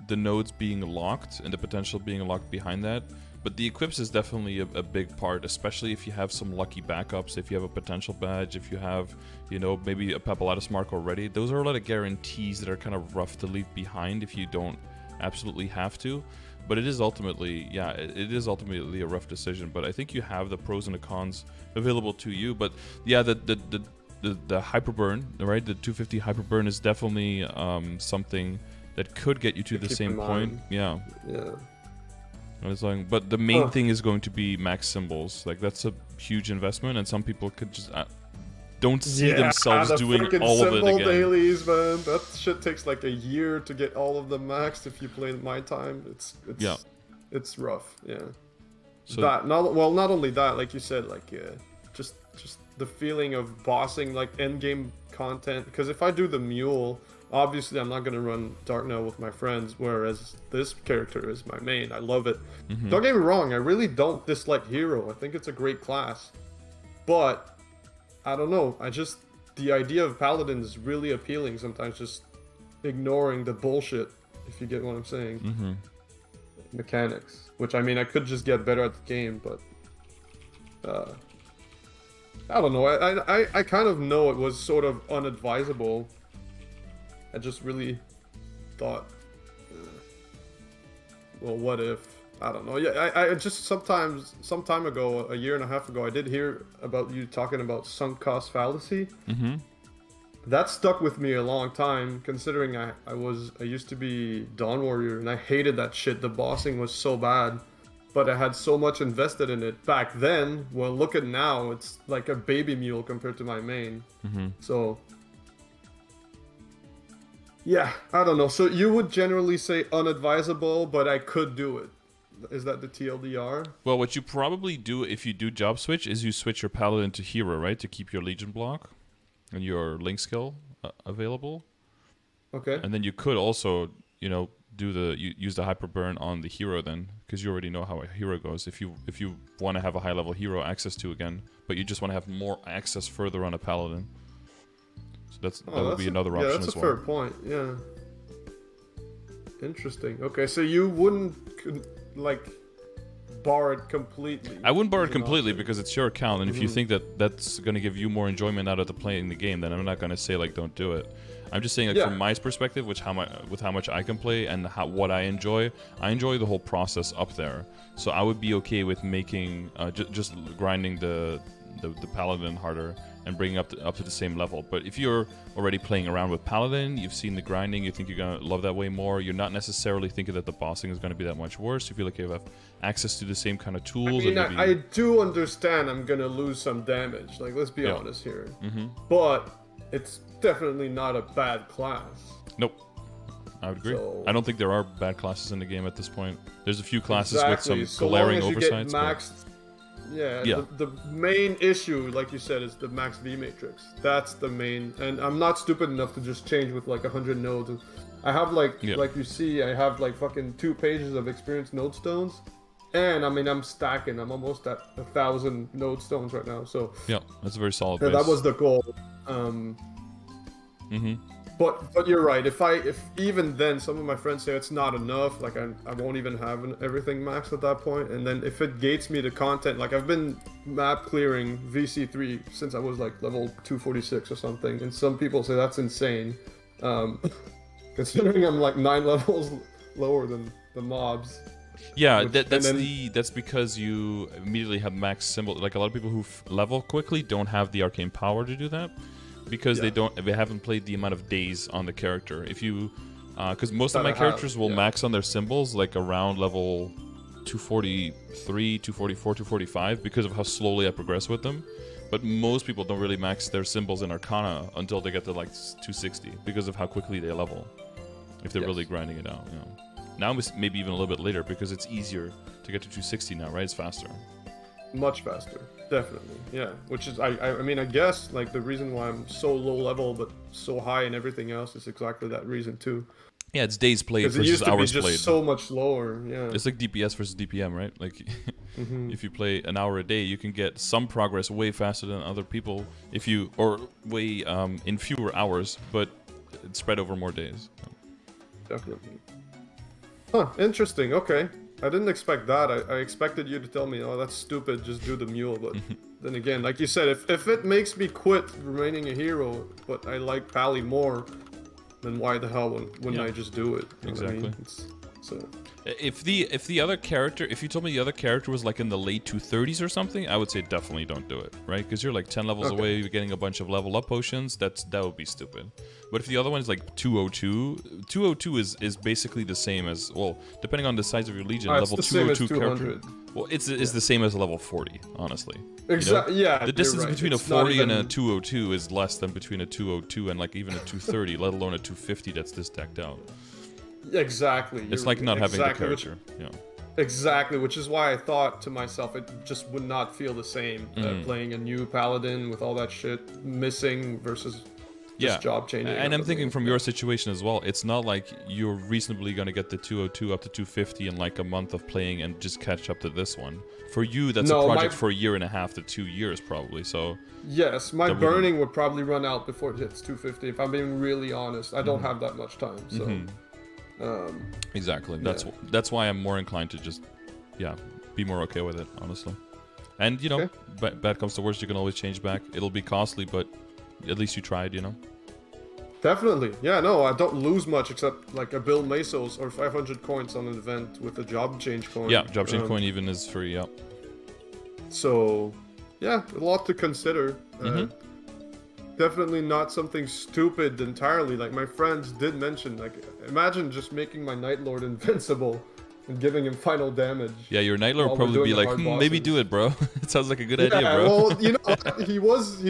the nodes being locked and the potential being locked behind that. But the equips is definitely a big part, especially if you have some lucky backups, if you have a potential badge, if you have, maybe a Papalatus mark already. Those are a lot of guarantees that are kind of rough to leave behind if you don't absolutely have to. But it is ultimately, a rough decision. But I think you have the pros and the cons available to you. But yeah, the Hyperburn, right? The 250 Hyperburn is definitely something that could get you to the same point. Yeah. But the main thing is going to be max symbols. Like, that's a huge investment, and some people could just don't see themselves doing all of it again. Dailies, man. That shit takes like a year to get all of them maxed if you play my time. It's rough. Yeah. So not only that, like you said, like just the feeling of bossing like end game content. Because if I do the Mule, obviously, I'm not going to run Dark Now with my friends, whereas this character is my main. I love it. Don't get me wrong, I really don't dislike Hero. I think it's a great class. But, I don't know, the idea of Paladin is really appealing sometimes, just ignoring the bullshit, if you get what I'm saying. Mechanics. Which, I mean, I could just get better at the game, but... I don't know, I kind of know it was sort of unadvisable. I just really thought, well, what if? I don't know. Yeah, I just some time ago, a year and a half ago, I did hear about you talking about sunk cost fallacy. That stuck with me a long time, considering I used to be Dawn Warrior, and I hated that shit. The bossing was so bad, but I had so much invested in it back then. Well, look at now, it's like a baby mule compared to my main. So... yeah, I don't know. So you would generally say unadvisable, but I could do it. Is that the TLDR? Well, what you probably do if you do job switch is you switch your Paladin to hero, right? To keep your Legion block and your Link skill available. Okay. And then you could also, use the Hyperburn on the hero then, because you already know how a hero goes. If you want to have a high level hero access to again, but you just want to have more access further on a Paladin. That would be another option as well. Yeah, that's a fair point, yeah. Interesting. Okay, so you wouldn't, like, bar it completely. I wouldn't bar it completely because it's your account, and if you think that that's going to give you more enjoyment out of playing the game, then I'm not going to say, like, don't do it. I'm just saying, like, from my perspective, with how much I can play and what I enjoy the whole process up there. So I would be okay with making just grinding the Paladin harder and bringing up to the same level. But if you're already playing around with Paladin, you've seen the grinding, you think you're gonna love that way more. You're not necessarily thinking that the bossing is gonna be that much worse. You feel like you have access to the same kind of tools. I mean, I do understand I'm gonna lose some damage. Like, let's be honest here. But it's definitely not a bad class. Nope. I would agree. So, I don't think there are bad classes in the game at this point. There's a few classes with some so glaring long as oversights. You get maxed, the main issue, like you said, is the max V matrix. That's the main, and I'm not stupid enough to just change with like 100 nodes. I have like you see, I have like fucking 2 pages of experienced node stones, and I mean I'm stacking. I'm almost at 1,000 node stones right now. So yeah, that's a very solid base. That was the goal. But you're right. If even then some of my friends say it's not enough, like I won't even have everything maxed at that point. And then if it gates me to content, like I've been map clearing VC3 since I was like level 246 or something, and some people say that's insane, considering I'm like 9 levels lower than the mobs. Yeah, that's because you immediately have max symbol. Like a lot of people who level quickly don't have the arcane power to do that. Because they haven't played the amount of days on the character. If you, because most of my characters will max on their symbols like around level 243, 244, 245 because of how slowly I progress with them. But most people don't really max their symbols in Arcana until they get to like 260 because of how quickly they level. If they're really grinding it out, Now maybe even a little bit later because it's easier to get to 260 now, right? It's faster. Much faster. Definitely, yeah. Which is, I mean, I guess, like, the reason why I'm so low level but so high in everything else is exactly that reason, too. Yeah, it's days played versus hours played. Because it used to be just so much lower, It's like DPS versus DPM, right? Like, if you play an hour a day, you can get some progress way faster than other people or way in fewer hours, but it's spread over more days. Definitely. Huh, interesting, okay. I didn't expect that. I expected you to tell me, oh, that's stupid, just do the mule. But then again, like you said, if it makes me quit remaining a hero, but I like Pally more, then why the hell wouldn't I just do it? You know exactly. What I mean? So if the other character, if you told me the other character was like in the late 230s or something, I would say definitely don't do it, right? Because you're like 10 levels away, you're getting a bunch of level up potions. That would be stupid. But if the other one is like 202, 202 is basically the same as, well, depending on the size of your legion, level 202 character. Well, it's the same as a level 40, honestly. Exactly. You know? Yeah. The distance between a 40 and a 202 is less than between a 202 and like even a 230, let alone a 250 that's this decked out. Exactly. It's like not having the character. Exactly, which is why I thought to myself it just would not feel the same playing a new Paladin with all that shit missing versus just job changing. And I'm thinking from your situation as well, it's not like you're reasonably going to get the 202 up to 250 in like a month of playing and just catch up to this one. For you, that's a project for a year and a half to 2 years probably. So yes, my burning would probably run out before it hits 250. If I'm being really honest, I don't have that much time. So. Exactly. That's why I'm more inclined to just, be more okay with it, honestly. And you know, bad comes to worst, you can always change back. It'll be costly, but at least you tried, you know. Definitely. Yeah. No, I don't lose much except like a Bill Mesos or 500 coins on an event with a job change coin. Yeah, job change coin even is free. Yeah. So, yeah, a lot to consider. Definitely not something stupid entirely. Like my friends did mention, like imagine just making my Night Lord invincible and giving him final damage. Yeah, your Night Lord would probably be like, maybe do it, bro. It sounds like a good idea, bro. Well, you know, he was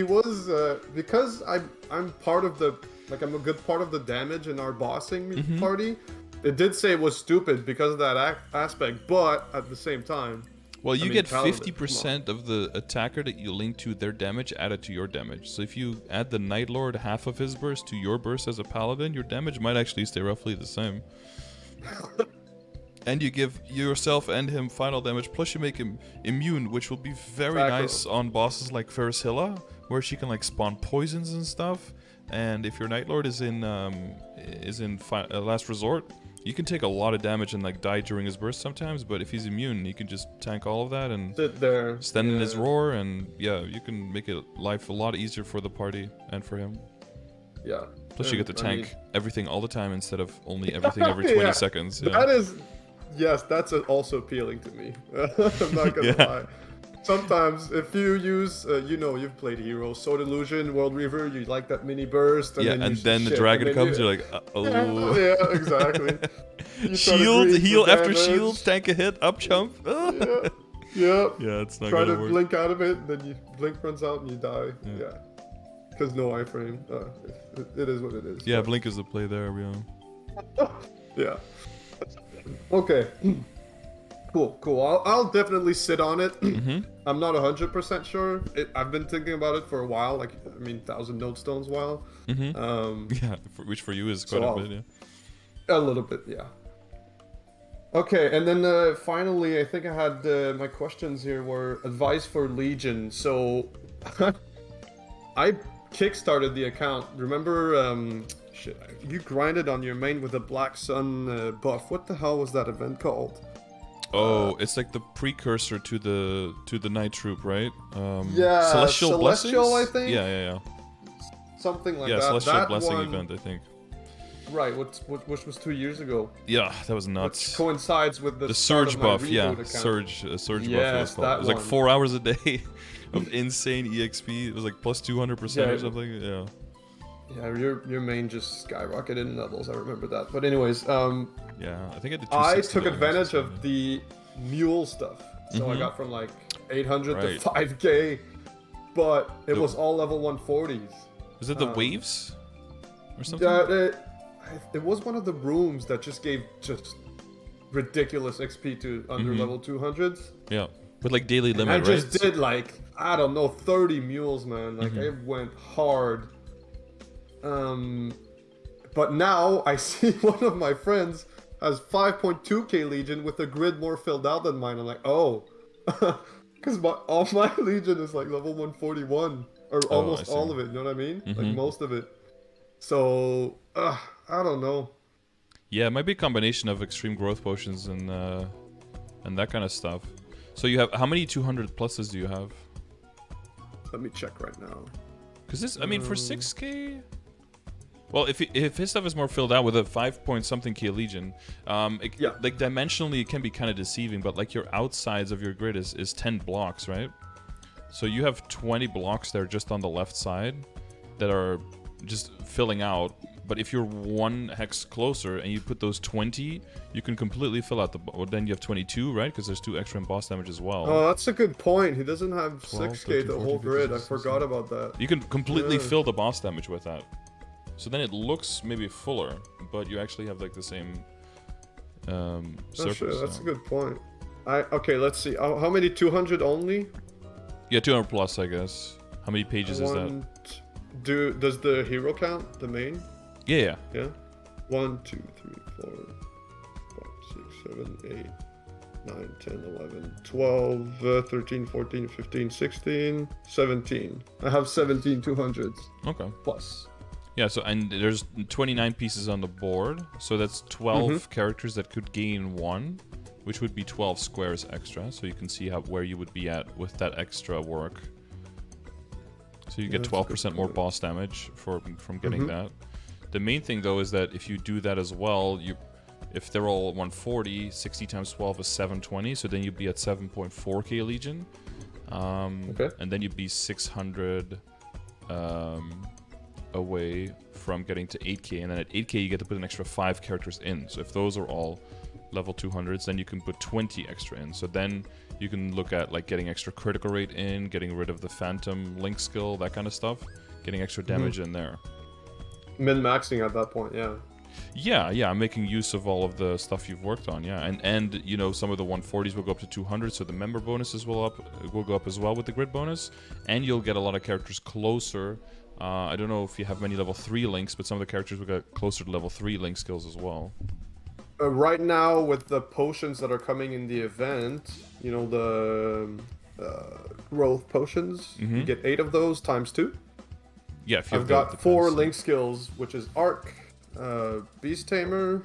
because I'm part of the, like I'm a good part of the damage in our bossing party. It did say it was stupid because of that aspect, but at the same time. Well, you get 50% of the attacker that you link to their damage added to your damage. So if you add the Night Lord half of his burst to your burst as a paladin, your damage might actually stay roughly the same. And you give yourself and him final damage, plus you make him immune, which will be very nice on bosses like Ferricilla, where she can like spawn poisons and stuff. And if your Night Lord is in Last Resort, you can take a lot of damage and like die during his burst sometimes, but if he's immune, you can just tank all of that and sit there, stand in his roar, and you can make life a lot easier for the party and for him. Yeah. Plus, you get to I tank mean, everything all the time instead of only everything every 20 yeah, seconds. Yeah. that is, yes, that's also appealing to me. I'm not gonna Yeah. lie. Sometimes, if you use, you know, you've played Heroes, Sword Illusion, World Reaver, you like that mini burst, and Yeah, then and you then the shit, dragon and then comes, you, you're like, oh. yeah, exactly. You try to Shield, green for heal after damage. shield, tank a hit, up jump. Yeah, yeah. Yeah, it's not Try gonna to work. blink out of it, then you blink runs out and you die. Yeah, because no iframe. It is what it is. Yeah, blink is the play there, yeah. Yeah. Okay. Cool. I'll definitely sit on it. I'm not 100% sure. I've been thinking about it for a while. Like, I mean, 1,000 nodestones while. Yeah, which for you is quite a bit, yeah. A little bit, yeah. Okay, and then finally, I think I had my questions here were advice for Legion. So, I kickstarted the account. Remember, shit, you grinded on your main with a Black Sun buff. What the hell was that event called? Oh, it's like the precursor to the Night Troop, right? Yeah, Celestial Blessings? I think. Yeah. Something like Yeah, that. Celestial That Blessing one, event, I think. right? Which was 2 years ago. Yeah, that was Which nuts. coincides with the Surge start of my buff, yeah. reboot account. Surge buff it Yes, was called. that It was like one. 4 hours a day of insane EXP. It was like plus 200% Yeah, or something. Yeah. Yeah, your main just skyrocketed in levels. I remember that. But anyways, Yeah, I think I did. I 260 took levels advantage or of something. the mule stuff. So I got from like 800 Right. to 5k, but it was all level 140s. Is it the waves or something? It was one of the rooms that just gave just ridiculous XP to under level 200s. Yeah, with like daily limit, I right? just did like, I don't know, 30 mules, man. Like I went hard. But now I see one of my friends has 5.2k Legion with a grid more filled out than mine. I'm like, oh, because all my Legion is like level 141 or almost all of it. You know what I mean? Like most of it. So I don't know. Yeah, it might be a combination of extreme growth potions and that kind of stuff. So you have how many 200 pluses do you have? Let me check right now. Because this, I mean, for 6k. Well, if his stuff is more filled out with a 5 point something K Legion, like dimensionally it can be kind of deceiving, but like your outsides of your grid is 10 blocks, right? So you have 20 blocks there just on the left side that are just filling out. But if you're one hex closer and you put those 20, you can completely fill out the. Well, then you have 22, right? Because there's 2 extra in boss damage as well. Oh, that's a good point. He doesn't have 12, 6k 13, the 14, whole 15, grid. I 16, forgot about that. You can completely fill the boss damage with that. So then it looks maybe fuller, but you actually have like the same surface. Sure, that's a good point. Okay, let's see. How many 200 only? Yeah, 200 plus, I guess. How many pages is that? Does the hero count the main? Yeah. Yeah. 1, 2, 3, 4, 5, 6, 7, 8, 9, 10, 11, 12, 13, 14, 15, 16, 17. I have 17 200s. Okay. Plus. Yeah, so and there's 29 pieces on the board, so that's 12 characters that could gain 1, which would be 12 squares extra. So you can see where you would be at with that extra work. So you get 12% more boss damage from getting that. The main thing though is that if you do that as well, if they're all 140, 60 times 12 is 720, so then you'd be at 7.4k Legion. And then you'd be 600 away from getting to 8k, and then at 8k you get to put an extra 5 characters in. So if those are all level 200s, then you can put 20 extra in. So then you can look at like getting extra critical rate in, getting rid of the Phantom Link skill, that kind of stuff, getting extra damage in there. Min-maxing at that point, yeah. Yeah, making use of all of the stuff you've worked on, yeah. And you know, some of the 140s will go up to 200, so the member bonuses will go up as well with the grid bonus, and you'll get a lot of characters closer. I don't know if you have many level 3 links, but some of the characters will get closer to level 3 link skills as well. Right now, with the potions that are coming in the event, you know, the growth potions, you get 8 of those times 2. Yeah, if you I've got 4 link skills, which is Arc, Beast Tamer,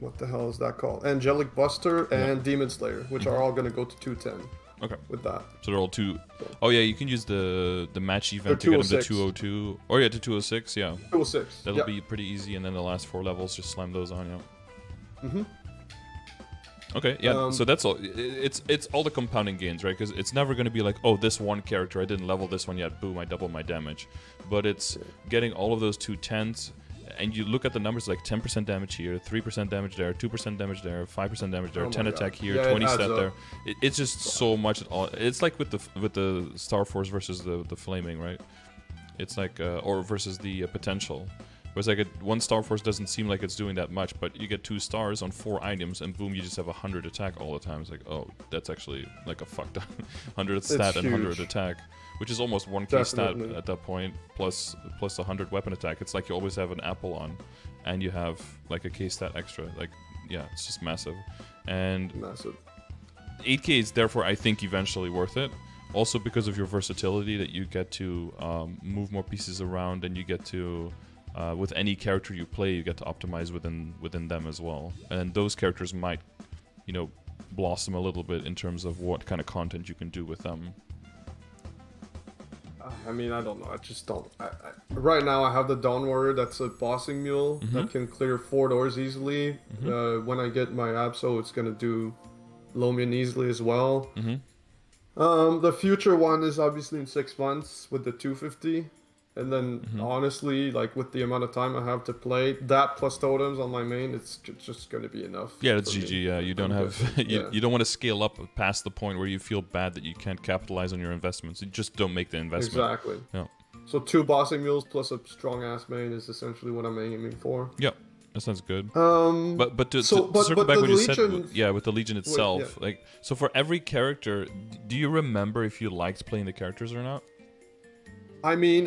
what the hell is that called? Angelic Buster and Demon Slayer, which are all going to go to 210. Okay. with that. So they're all two. Oh yeah, you can use the match event to They're get them to 206. 202. Or yeah, to 206. Yeah. 206. That'll be pretty easy, and then the last 4 levels, just slam those on. Yeah. Mm-hmm. Okay, yeah. So that's all. It's all the compounding gains, right? Because it's never going to be like, oh, this one character, I didn't level this one yet. Boom, I doubled my damage. But it's getting all of those 210s, and you look at the numbers like 10% damage here, 3% damage there, 2% damage there, 5% damage there, 10 attack here, 20 stat there. It's just so much. It's like with the StarForce versus the flaming, right? It's like or versus the potential. Whereas like one StarForce doesn't seem like it's doing that much, but you get 2 stars on 4 items, and boom, you just have 100 attack all the time. It's like, oh, that's actually like a fucked up 100 stat and 100 attack, which is almost 1k stat at that point, plus 100 weapon attack. It's like you always have an apple on, and you have like a k stat extra. Like, yeah, it's just massive. And 8k is therefore, I think, eventually worth it. Also because of your versatility, that you get to move more pieces around, and you get to with any character you play, you get to optimize within them as well. And those characters might, blossom a little bit in terms of what kind of content you can do with them. I mean, I don't know. I just don't. Right now, I have the Dawn Warrior. That's a bossing mule that can clear 4 doors easily. When I get my Abso, it's gonna do Lomian easily as well. The future one is obviously in 6 months with the 250. And then, honestly, like with the amount of time I have to play, that plus totems on my main, it's just going to be enough. Yeah, it's GG. Yeah, you don't have you don't want to scale up past the point where you feel bad that you can't capitalize on your investments. You just don't make the investment. Exactly. Yeah. So 2 bossing mules plus a strong ass main is essentially what I'm aiming for. Yeah. That sounds good. But to circle back what you said, with the Legion itself, like, so for every character, do you remember if you liked playing the characters or not? I mean,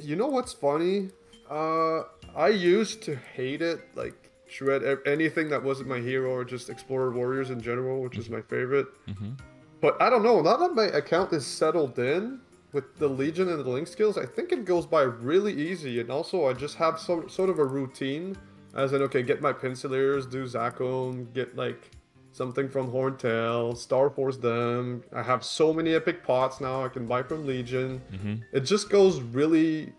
you know what's funny? I used to hate it, like shred anything that wasn't my hero or just Explorer Warriors in general, which is my favorite. But I don't know, now that my account is settled in with the Legion and the Link skills, I think it goes by really easy. And also, I just have some sort of a routine, as in, okay, get my Pinceliers, do Zacom, get like something from Horntail, StarForce them. I have so many epic pots now I can buy from Legion. It just goes really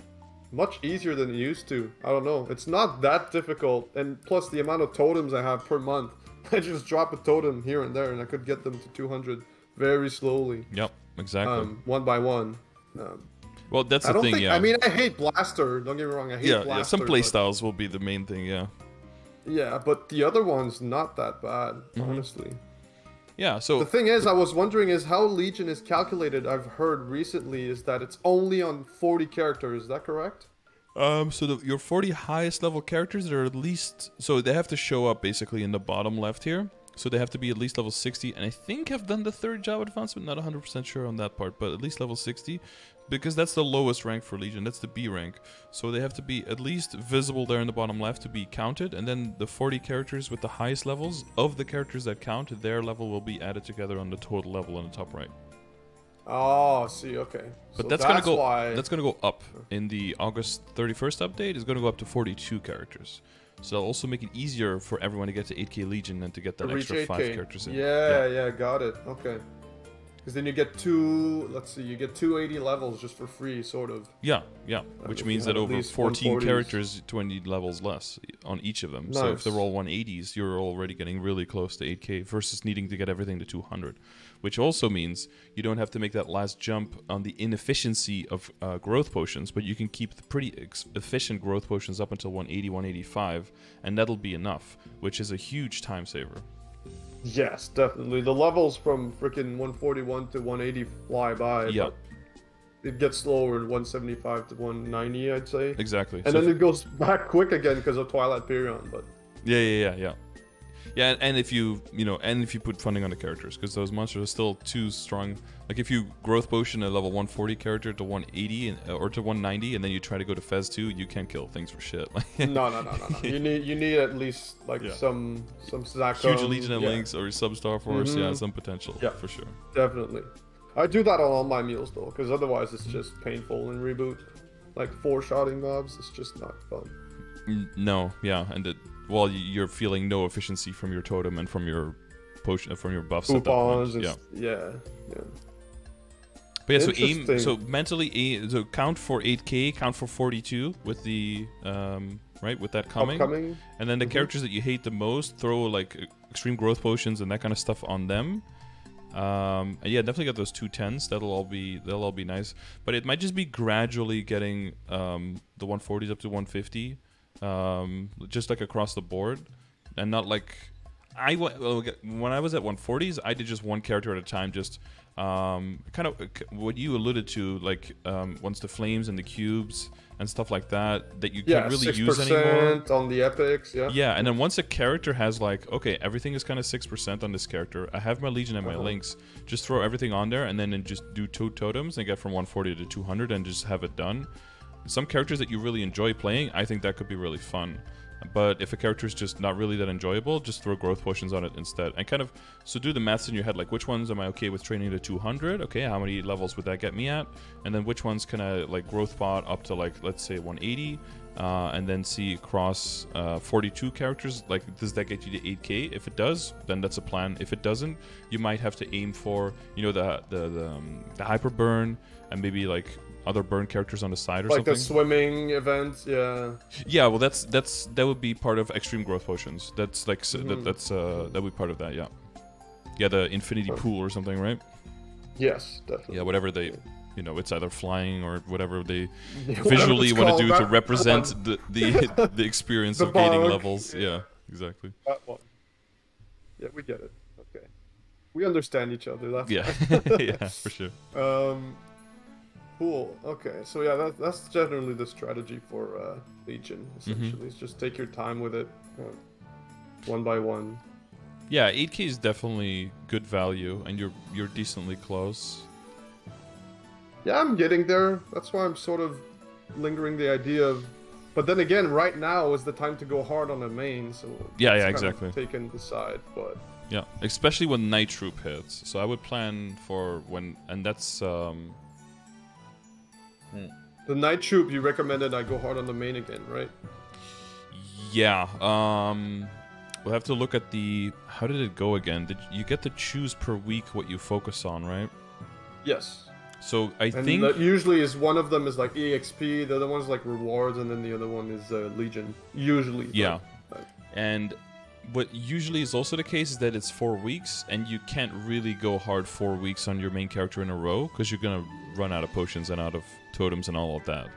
much easier than it used to. I don't know. It's not that difficult. And plus the amount of totems I have per month. I just drop a totem here and there and I could get them to 200 very slowly. Yep, exactly. One by one. Well, that's the thing, I mean, I hate Blaster. Don't get me wrong. I hate Blaster. Yeah, some playstyles will be the main thing, yeah. Yeah, but the other one's not that bad, honestly. Yeah, so the thing is, I was wondering is how Legion is calculated. I've heard recently is that it's only on 40 characters. Is that correct? So your 40 highest level characters are at least, so they have to show up basically in the bottom left here. So they have to be at least level 60, and I think I've done the 3rd job advancement, not 100% sure on that part, but at least level 60, because that's the lowest rank for Legion, that's the B rank. So they have to be at least visible there in the bottom left to be counted, and then the 40 characters with the highest levels, of the characters that count, their level will be added together on the total level in the top right. Oh, see, okay. But so that's gonna go up in the August 31st update. It's gonna go up to 42 characters. So it'll also make it easier for everyone to get to 8k Legion and to get that extra 5 characters in. Yeah, got it. Okay. Because then you get you get 280 levels just for free, sort of. Yeah. Which means that over 14 characters, 20 levels less on each of them. Nice. So if they're all 180s, you're already getting really close to 8k versus needing to get everything to 200. Which also means you don't have to make that last jump on the inefficiency of growth potions, but you can keep the pretty efficient growth potions up until 180, 185, and that'll be enough, which is a huge time saver. Yes, definitely. The levels from freaking 141 to 180 fly by. Yeah. It gets slower in 175 to 190, I'd say. Exactly. And then it goes back quick again because of Twilight Period, but... Yeah. Yeah, and if you put funding on the characters, because those monsters are still too strong. Like if you growth potion a level 140 character to 180 or to 190, and then you try to go to Fez 2, you can't kill things for shit. No. You need at least some Zacom, huge Legion and Links or some StarForce, some potential, for sure. Definitely. I do that on all my meals though, because otherwise it's just painful in Reboot. Like 4-shotting mobs, it's just not fun. No, yeah, and you're feeling no efficiency from your totem and from your potion from your buffs at that coupons. point. And yeah. But yeah, so aim. So mentally, so count for 8K, count for 42 with the right with that coming. Upcoming. And then the characters that you hate the most, throw like extreme growth potions and that kind of stuff on them. And yeah, definitely got those 210s. They'll all be nice. But it might just be gradually getting the 140s up to 150, just like across the board, and not like when I was at 140s, I did just one character at a time, just kind of what you alluded to, like once the flames and the cubes and stuff like that you can't really use anymore. On the epics, yeah, and then once a character has like, okay, everything is kind of 6% on this character, I have my Legion and my Lynx, just throw everything on there and then just do 2 totems and get from 140 to 200 and just have it done. Some characters that you really enjoy playing, I think that could be really fun. But if a character is just not really that enjoyable, just throw growth potions on it instead. And kind of, so do the maths in your head, like which ones am I okay with training to 200? Okay, how many levels would that get me at? And then which ones can I like growth pot up to like, let's say 180? And then see across 42 characters, like does that get you to 8K? If it does, then that's a plan. If it doesn't, you might have to aim for, you know, the hyper burn and maybe like other burn characters on the side or like something. Like the swimming events, yeah. Yeah, well, that would be part of extreme growth potions. That's like that would be part of that. Yeah, yeah, the infinity pool or something, right? Yes, definitely. Yeah, whatever they, you know, it's either flying or whatever they visually want to do to represent the experience of gaining levels. Yeah, exactly. That one. Yeah, we get it. Okay, we understand each other. That's yeah, for sure. Cool. Okay, so yeah, that's generally the strategy for Legion. Essentially, it's just take your time with it, one by one. Yeah, 8K is definitely good value, and you're decently close. Yeah, I'm getting there. That's why I'm sort of lingering the idea of. But then again, right now is the time to go hard on the main. So yeah, exactly. Taken aside, but. Yeah, especially when Night Troop hits. So I would plan for when, and that's. The Night Troop, you recommended I go hard on the main again, right? Yeah. We'll have to look at the... How did it go again? Did you get to choose per week what you focus on, right? Yes. So I think... usually is one of them is like EXP, the other one is like rewards, and then the other one is Legion. Usually. Yeah. And what usually is also the case is that it's 4 weeks, and you can't really go hard 4 weeks on your main character in a row, because you're going to run out of potions and out of totems and all of that.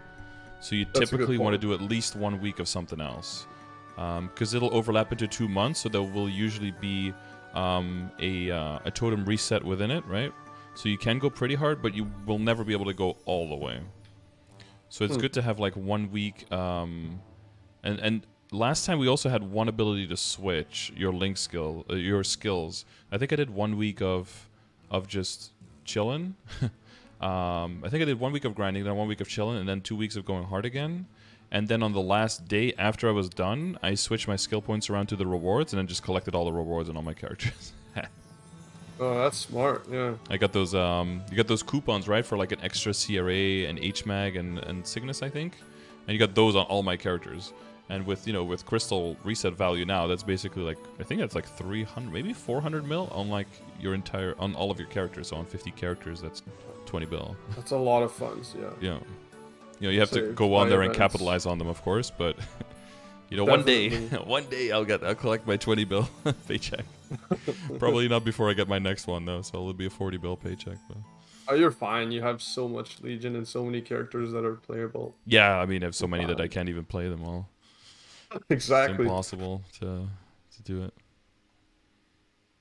So you typically want to do at least 1 week of something else, because it'll overlap into 2 months, so there will usually be a totem reset within it, right? So you can go pretty hard, but you will never be able to go all the way. So it's good to have like 1 week, and last time we also had one ability to switch your link skill, your skills. I think I did 1 week of just chilling. I think I did 1 week of grinding, then 1 week of chilling, and then 2 weeks of going hard again. And then on the last day after I was done, I switched my skill points around to the rewards, and then just collected all the rewards on all my characters. Oh, that's smart. Yeah. I got those. You got those coupons, right, for like an extra CRA and HMAG and Cygnus, I think. And you got those on all my characters. And with with crystal reset value now, that's basically like, I think that's like 300, maybe 400 mil on like on all of your characters. So on 50 characters, that's 20 bill. That's a lot of funds, yeah. Yeah. You have to go on there and capitalize on them, of course, but one day I'll collect my 20 bill paycheck. Probably not before I get my next one though, so it'll be a 40 bill paycheck. But. Oh, you're fine. You have so much Legion and so many characters that are playable. Yeah, I mean, I have so many that I can't even play them all. Exactly. It's impossible to do it.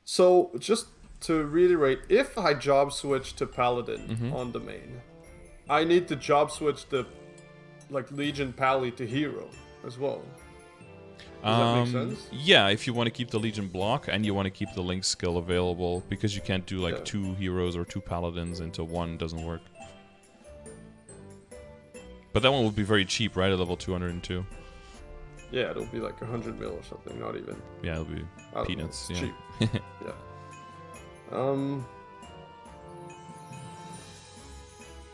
So, just to reiterate, if I job switch to Paladin on the main, I need to job switch the Legion Pally to Hero as well. Does that make sense? Yeah, if you want to keep the Legion block and you want to keep the Link skill available, because you can't do 2 heroes or 2 paladins into one, doesn't work. But that one would be very cheap, right? At level 202. Yeah, it'll be like 100 mil or something, not even. Yeah, it'll be peanuts. It's cheap. Yeah.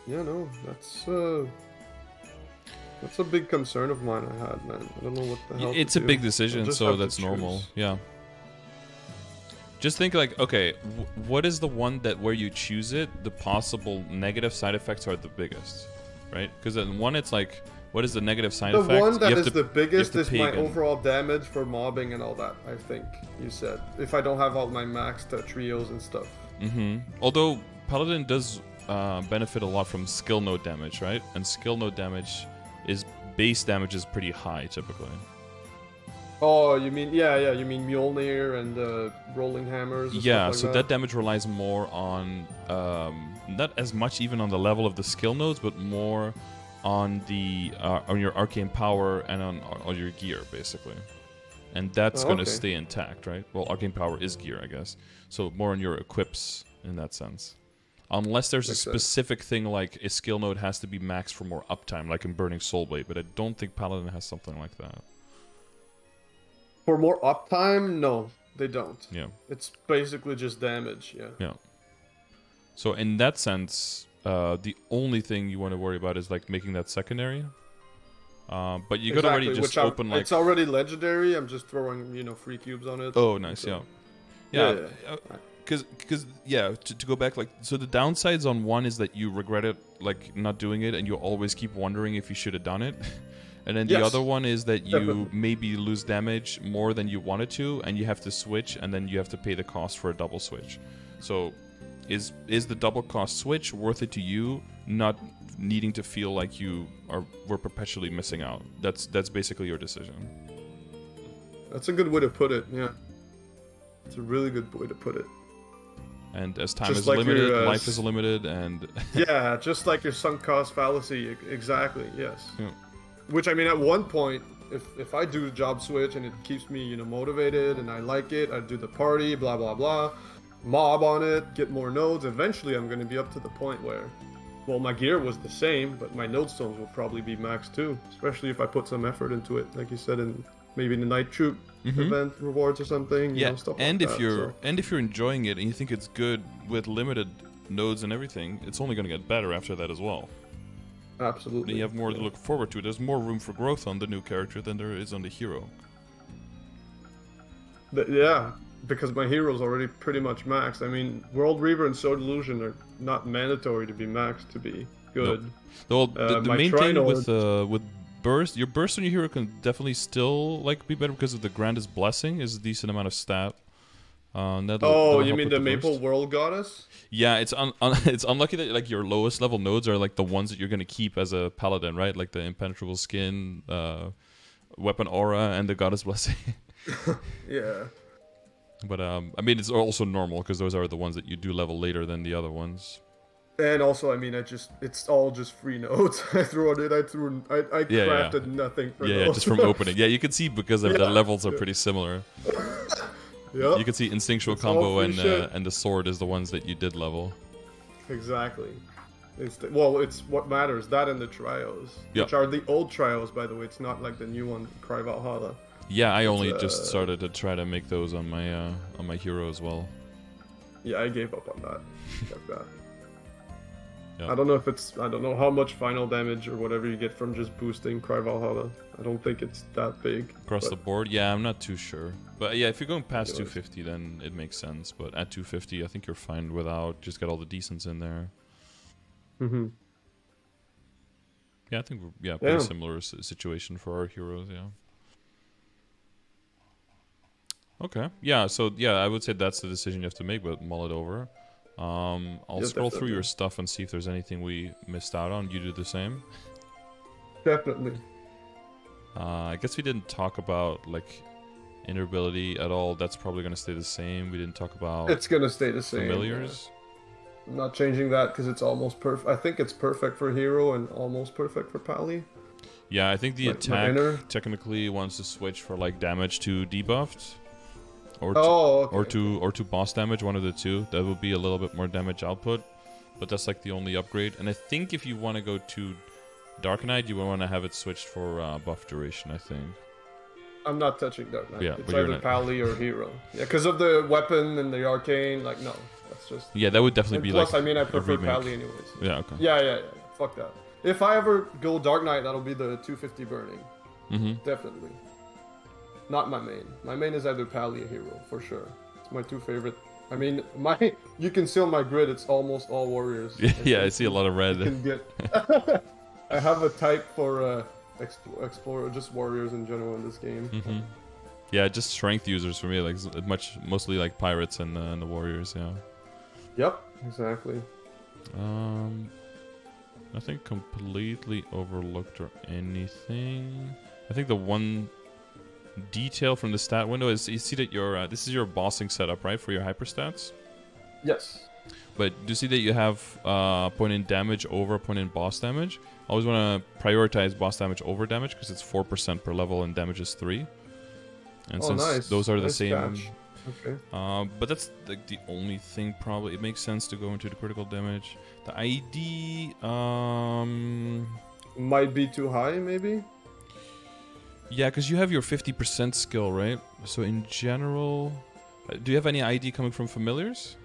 Yeah, no, that's a big concern of mine I had, man. I don't know what the hell. It's a big decision, so that's normal. Yeah. Just think like, okay, what is the one that where you choose it, the possible negative side effects are the biggest, right? Because in one, it's like, what is the negative side effect? The one that is the biggest is my again. overall damage for mobbing and all that, I think you said. If I don't have all my maxed trios and stuff. Mm-hmm. Although Paladin does benefit a lot from skill node damage, right? And skill node damage is base damage is pretty high typically. Oh, you mean you mean Mjolnir and rolling hammers. And Yeah, stuff so like that damage relies more on not as much even on the level of the skill nodes, but more on the on your arcane power and on your gear basically, and that's going to stay intact, right? Well, arcane power is gear, I guess. So more on your equips in that sense. Unless there's a specific thing like a skill node has to be maxed for more uptime, like in Burning Soulblade, but I don't think Paladin has something like that. For more uptime, no, they don't. Yeah. It's basically just damage, yeah. Yeah. So in that sense, the only thing you want to worry about is like making that secondary. But you could already just open like... It's already legendary, I'm just throwing, free cubes on it. Oh, nice, so. Yeah. Because to go back, like, so the downsides on one is that you regret it, like, not doing it, and you always keep wondering if you should have done it. And then the other one is that you maybe lose damage more than you wanted to, and you have to switch, and then you have to pay the cost for a double switch. So, is the double cost switch worth it to you, not needing to feel like were perpetually missing out? That's basically your decision. That's a good way to put it, yeah. It's a really good way to put it. And as time is limited, life is limited, and... yeah, just like your sunk cost fallacy, exactly, yes. Yeah. Which, I mean, at one point, if I do job switch and it keeps me, motivated and I like it, I do the party, blah, blah, blah, mob on it, get more nodes, eventually I'm going to be up to the point where, well, my gear was the same, but my node stones will probably be maxed too, especially if I put some effort into it, like you said, in maybe in the Night Troop event rewards or something, stuff and like if that, and if you're enjoying it and you think it's good with limited nodes and everything, it's only going to get better after that as well. Absolutely. You have more to look forward to. There's more room for growth on the new character than there is on the hero. Yeah, because my hero's already pretty much maxed. I mean, World Reaver and Sword Illusion are not mandatory to be maxed to be good. Nope. The main thing with burst, your burst on your hero can definitely still be better because of the Grandest Blessing is a decent amount of stat. That'll you mean the Maple World Goddess? Yeah, it's it's unlucky that your lowest level nodes are the ones that you're gonna keep as a paladin, right? Like the Impenetrable Skin, Weapon Aura, and the Goddess Blessing. Yeah. But I mean, it's also normal because those are the ones that you do level later than the other ones. And also, I mean, it's all just free nodes. I crafted nothing for nodes. Just from opening. Yeah, you can see because the levels are pretty similar. Yep. You can see Instinctual Combo and the Sword is the ones that you did level. Exactly. It's what matters, that and the trios. Which are the old trios, by the way. It's not like the new one, Cry Valhalla. Yeah, I only just started to try to make those on my hero as well. Yeah, I gave up on that. Like that. Yeah. I don't know how much final damage or whatever you get from just boosting Cry Valhalla. I don't think it's that big. Across the board? Yeah, I'm not too sure. But yeah, if you're going past 250, then it makes sense. But at 250, I think you're fine without. Just get all the decents in there. Mm-hmm. Yeah, I think pretty similar situation for our heroes, yeah. Okay. Yeah, so I would say that's the decision you have to make, but mull it over. I'll scroll through your stuff and see if there's anything we missed out on. You do the same? Definitely. I guess we didn't talk about Inner-ability at all. That's probably going to stay the same. We didn't talk about... It's going to stay the same. Familiars? Yeah. I'm not changing that because it's almost perfect. I think it's perfect for hero and almost perfect for Pally. Yeah, I think the attack technically wants to switch for damage to debuffed. Or to boss damage, one of the two. That would be a little bit more damage output. But that's the only upgrade. And I think if you want to go to Dark Knight, you want to have it switched for buff duration, I think. I'm not touching Dark Knight. Yeah, it's either Pally or hero. Yeah, because of the weapon and the arcane, no. That's just... Yeah, that would definitely be plus, I mean, I prefer Pally anyways. Yeah, okay. Yeah. Fuck that. If I ever go Dark Knight, that'll be the 250 burning. Mm-hmm. Definitely. Not my main. My main is either Pally or hero, for sure. my two favorite. I mean, you can see on my grid, it's almost all warriors. Yeah, I see a lot of red. You can get. I have a type for explorer, just warriors in general in this game. Mm-hmm. Yeah, just strength users for me, like mostly like pirates and the warriors. Yeah. Yep, exactly. Nothing completely overlooked or anything. I think the one detail from the stat window is you see that your this is your bossing setup, right, for your hyperstats. Yes. But do you see that you have point in damage over point in boss damage? I always want to prioritize boss damage over damage because it's 4% per level and damage is 3. And since nice. those are the Nice same. catch. Okay. But that's like the only thing probably. It makes sense to go into the critical damage. The ID Might be too high, maybe. yeah, because you have your 50% skill, right? So in general, do you have any ID coming from familiars?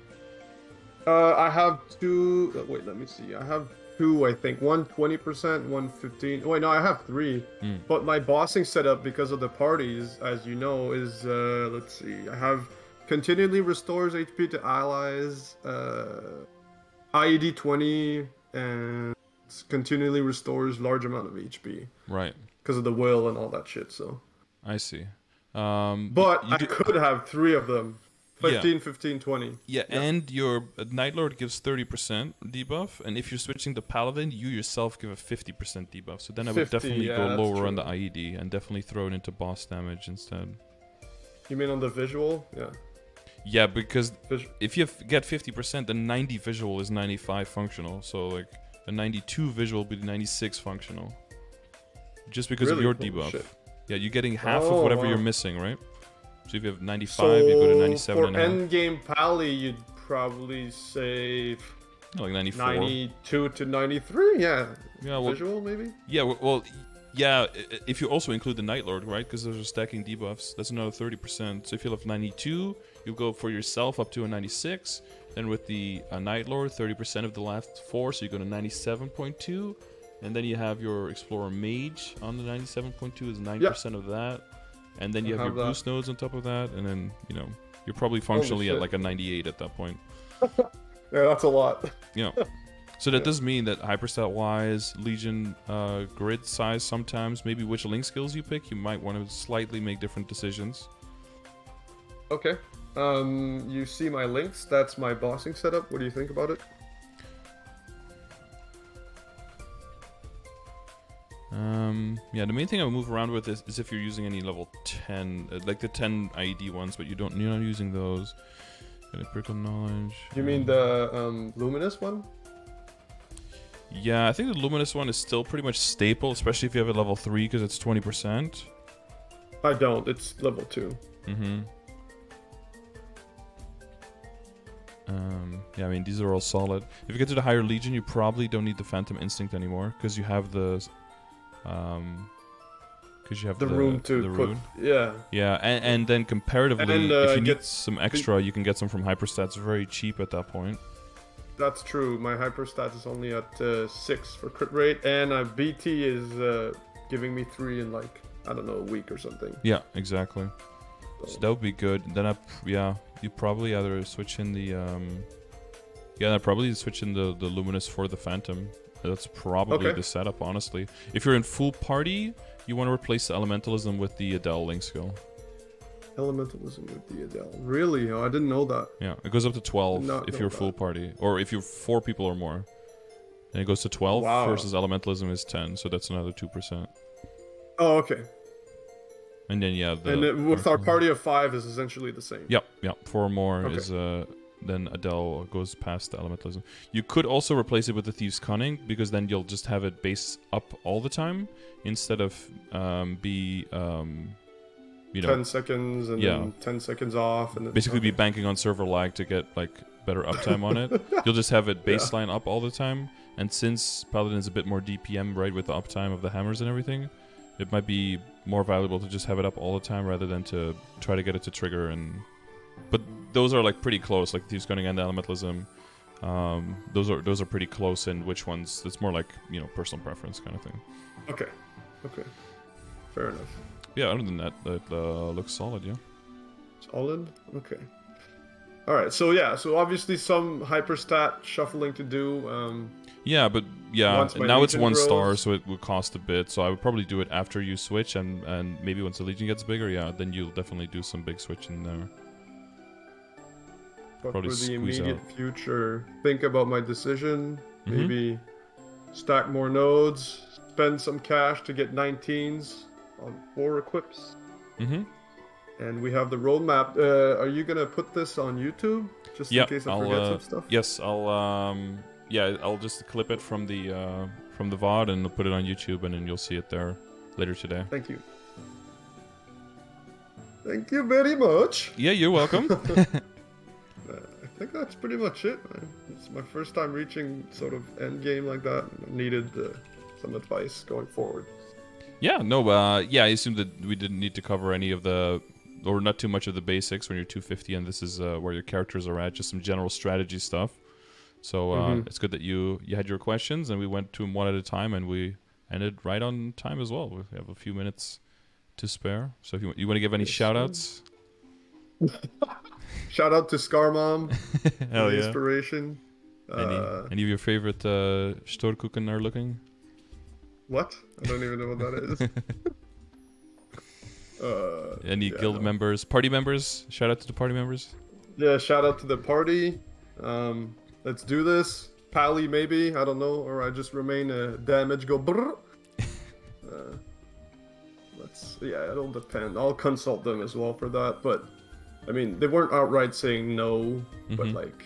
I have two. Wait, let me see. I have two, I think. One 20%, one 15. Wait, no, I have three. But my bossing setup, because of the parties, as you know, is let's see. I have continually restores HP to allies, IED 20, and continually restores large amount of HP. Right. Because of the will and all that shit. So. I see. But I could have three of them. 15, yeah. 15, 20. Yeah, and your Night Lord gives 30% debuff, and if you're switching to Paladin, you yourself give a 50% debuff. So then I would 50, definitely yeah, go that's lower true. on the IED and definitely throw it into boss damage instead. You mean on the visual? Yeah. Yeah, because if you get 50%, then 90 visual is 95 functional. So like a 92 visual would be 96 functional. Just because of your debuff. Shit. Yeah, you're getting half of whatever you're missing, right? So if you have 95, you go to 97 for and a half. endgame Pally, you'd probably say like 94. 92 to 93, yeah. Yeah, well, visual maybe? Yeah, well, yeah, if you also include the Night Lord, right? Because those are stacking debuffs, that's another 30%. So if you have 92, you go for yourself up to a 96. Then with the Night Lord, 30% of the last 4, so you go to 97.2. And then you have your Explorer Mage on the 97.2 is 9% of that. And then you have your boost nodes on top of that, and then, you know, you're probably functionally at like a 98 at that point. Yeah, that's a lot. Yeah. So that does mean that hyperstat-wise, Legion grid size sometimes, maybe which link skills you pick, you might want to slightly make different decisions. Okay. You see my links, that's my bossing setup. What do you think about it? Yeah, the main thing I would move around with is if you're using any level 10, like the 10 IED ones, but you're not using those. Critical knowledge. You mean the luminous one? Yeah, I think the luminous one is still pretty much staple, especially if you have a level 3 because it's 20%. I don't. It's level 2. Mm-hmm. Yeah, I mean, these are all solid. If you get to the higher Legion, you probably don't need the Phantom Instinct anymore because you have the room to the put, rune. yeah, and then comparatively, and, if you need some extra, you can get some from hyperstats very cheap at that point. That's true. My hyperstat is only at 6 for crit rate, and BT is giving me 3 in like, I don't know, a week or something. Yeah, exactly. So that would be good. Then you probably either switch in the I'd probably switch in the luminous for the Phantom. That's probably the setup, honestly. If you're in full party, you want to replace the Elementalism with the Adele link skill. Elementalism with the Adele. Really? Oh, I didn't know that. Yeah, it goes up to 12 if you're full party. Or if you're 4 people or more. Then it goes to 12 versus Elementalism is 10, so that's another 2%. Oh, okay. And then, with our party of 5 is essentially the same. Yep. 4 more is... then Adele goes past the Elementalism. You could also replace it with the Thieves' Cunning, because then you'll just have it base up all the time, instead of 10 seconds and then 10 seconds off. And then, basically be banking on server lag to get like better uptime on it. You'll just have it baseline up all the time. And since Paladin is a bit more DPM, right, with the uptime of the hammers and everything, it might be more valuable to just have it up all the time rather than to try to get it to trigger. But those are like pretty close, like Thieves' Cunning and the Elementalism. Those are pretty close in which ones. It's more like, personal preference kind of thing. Okay. Fair enough. Yeah, other than that, that looks solid, yeah. Solid? Okay. All right, so yeah, so obviously some hyperstat shuffling to do. Yeah, but yeah, Once my now it's Legion 1 star, grows. so it would cost a bit. So I would probably do it after you switch, and maybe once the Legion gets bigger, yeah, then you'll definitely do some big switching there. But Probably for the squeeze immediate out. future, think about my decision. Mm-hmm. Maybe stack more nodes, spend some cash to get 19s on 4 equips. Mm-hmm. And we have the roadmap. Are you gonna put this on YouTube just in case I forget some stuff? Yes, I'll just clip it from the VOD and put it on YouTube, and then you'll see it there later today. Thank you. Thank you very much. Yeah, you're welcome. I think that's pretty much it, man. It's my first time reaching sort of end game like that. I needed some advice going forward. Yeah, no, yeah, I assume that we didn't need to cover any of the, or not too much of the basics when you're 250, and this is where your characters are at, just some general strategy stuff. So it's good that you had your questions, and we went to them one at a time, and we ended right on time as well. We have a few minutes to spare. So if you want to give any shout-outs? Shout out to Scar Mom. Hell yeah. Inspiration. Any of your favorite Storkuchen are looking? What? I don't even know what that is. Any guild members, party members? Shout out to the party members. Yeah, shout out to the party. Let's do this. Pally, maybe. I don't know. Or I just remain a damage, go brrr. Yeah, it'll depend. I'll consult them as well for that. But, I mean, they weren't outright saying no. But, like,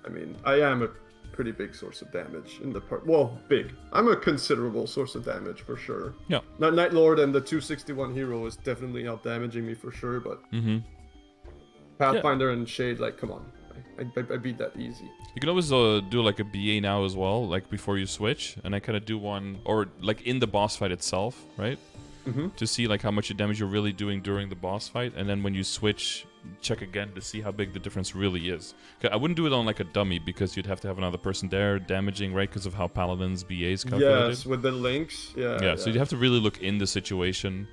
I mean, I am a pretty big source of damage in the part. Well, big. I'm a considerable source of damage for sure. Yeah. Not Night Lord and the 261 hero is definitely out damaging me for sure, but Pathfinder and Shade, like, come on, I beat that easy. You can always do like a BA now as well, like before you switch, and I kind of do one, or like in the boss fight itself, right? To see like how much damage you're really doing during the boss fight, and then when you switch, check again to see how big the difference really is. I wouldn't do it on like a dummy because you'd have to have another person there damaging, right? Because of how Paladin's BAs calculated. Yes, with the links. Yeah. So you have to really look in the situation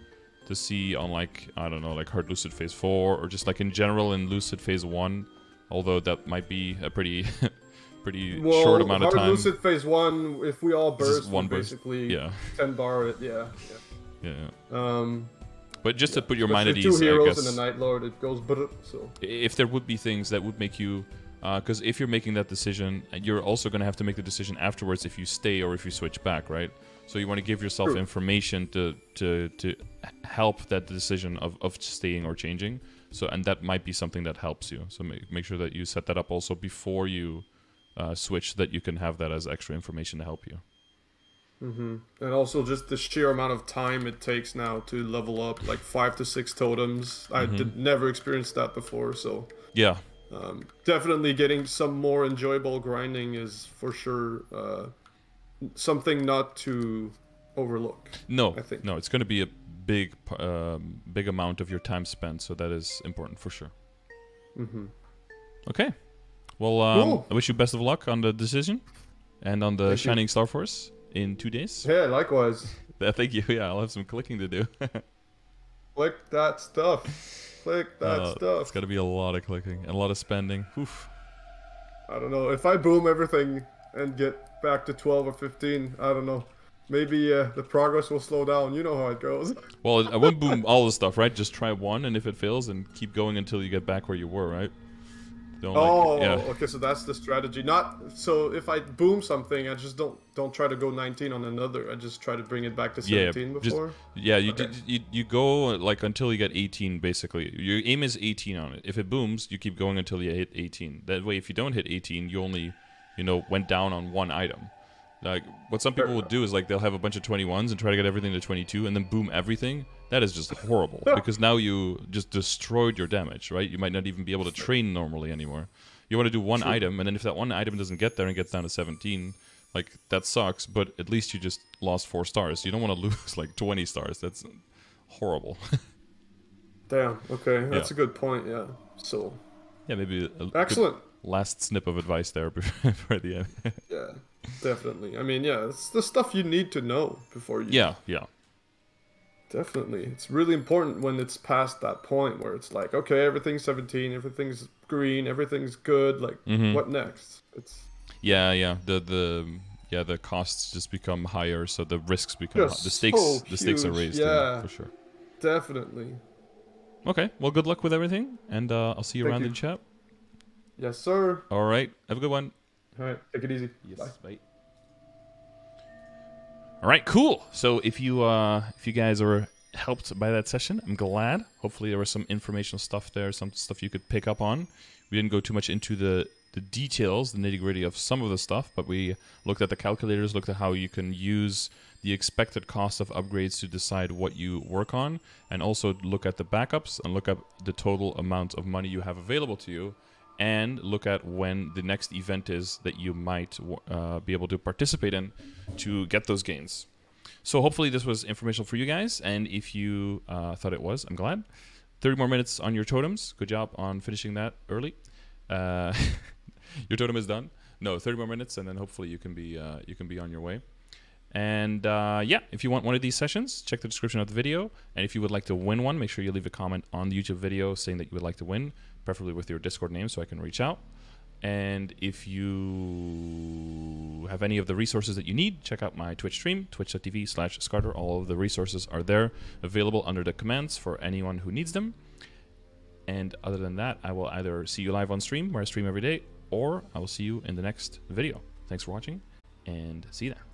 to see on like, I don't know, like Hard Lucid Phase 4 or just like in general in Lucid Phase 1, although that might be a pretty short amount of time. Hard Lucid Phase 1, if we all burst, one burst. basically 10 bar it, yeah. But just to put your mind at ease, two heroes I guess, and a Night Lord, it goes so. If there would be things that would make you, because if you're making that decision, you're also going to have to make the decision afterwards if you stay or if you switch back, right? So you want to give yourself information to help that decision of staying or changing. So, and that might be something that helps you. So make sure that you set that up also before you switch, so that you can have that as extra information to help you. And also just the sheer amount of time it takes now to level up, like 5 to 6 totems. I never experienced that before, so yeah. Definitely getting some more enjoyable grinding is for sure something not to overlook. No, I think. No, it's going to be a big amount of your time spent, so that is important for sure. Okay. Well, cool. I wish you best of luck on the decision and on the Shining StarForce in 2 days. Yeah, likewise. Thank you. Yeah, I'll have some clicking to do. Click that stuff. Click that stuff. It's got to be a lot of clicking and a lot of spending. Oof. I don't know. If I boom everything and get back to 12 or 15, I don't know. Maybe the progress will slow down. You know how it goes. Well, I won't boom all the stuff, right? Just try one, and if it fails, and keep going until you get back where you were, right? Okay, so that's the strategy. So if I boom something, I just don't try to go 19 on another. I just try to bring it back to 17 before. You go like until you get 18 basically. Your aim is 18 on it. If it booms, you keep going until you hit 18. That way, if you don't hit 18, you only, went down on one item. Like what some people would do is like they'll have a bunch of 21s and try to get everything to 22 and then boom everything. That is just horrible because now you just destroyed your damage, right? You might not even be able to train normally anymore. You want to do one item, and then if that one item doesn't get there and gets down to 17, like that sucks, but at least you just lost 4 stars. You don't want to lose like 20 stars. That's horrible. Damn, okay. That's a good point, yeah. So yeah, maybe excellent last snip of advice there before the end. Yeah, definitely. I mean, yeah, it's the stuff you need to know before you... Yeah. Definitely. It's really important when it's past that point where it's like, okay, everything's 17, everything's green, everything's good. Like, what next? It's the costs just become higher, so the risks become just the stakes are huge. raised. Yeah, for sure. definitely. Okay, well, good luck with everything, and I'll see you Thank around you. in chat. Yes, sir. All right, have a good one. All right, take it easy. Yes, Bye. bye. All right, cool. So if you guys are helped by that session, I'm glad. Hopefully there was some informational stuff there, some stuff you could pick up on. We didn't go too much into the details, the nitty-gritty of some of the stuff, but we looked at the calculators, looked at how you can use the expected cost of upgrades to decide what you work on, and also look at the backups and look at the total amount of money you have available to you, and look at when the next event is that you might be able to participate in to get those gains. So hopefully this was informational for you guys, and if you thought it was, I'm glad. 30 more minutes on your totems. Good job on finishing that early. Your totem is done. No, 30 more minutes, and then hopefully you can be on your way. And yeah, if you want one of these sessions, check the description of the video. And if you would like to win one, make sure you leave a comment on the YouTube video saying that you would like to win, preferably with your Discord name so I can reach out. And if you have any of the resources that you need, check out my Twitch stream, twitch.tv/Scardor. All of the resources are there, available under the commands for anyone who needs them. And other than that, I will either see you live on stream, where I stream every day, or I will see you in the next video. Thanks for watching, and see you then.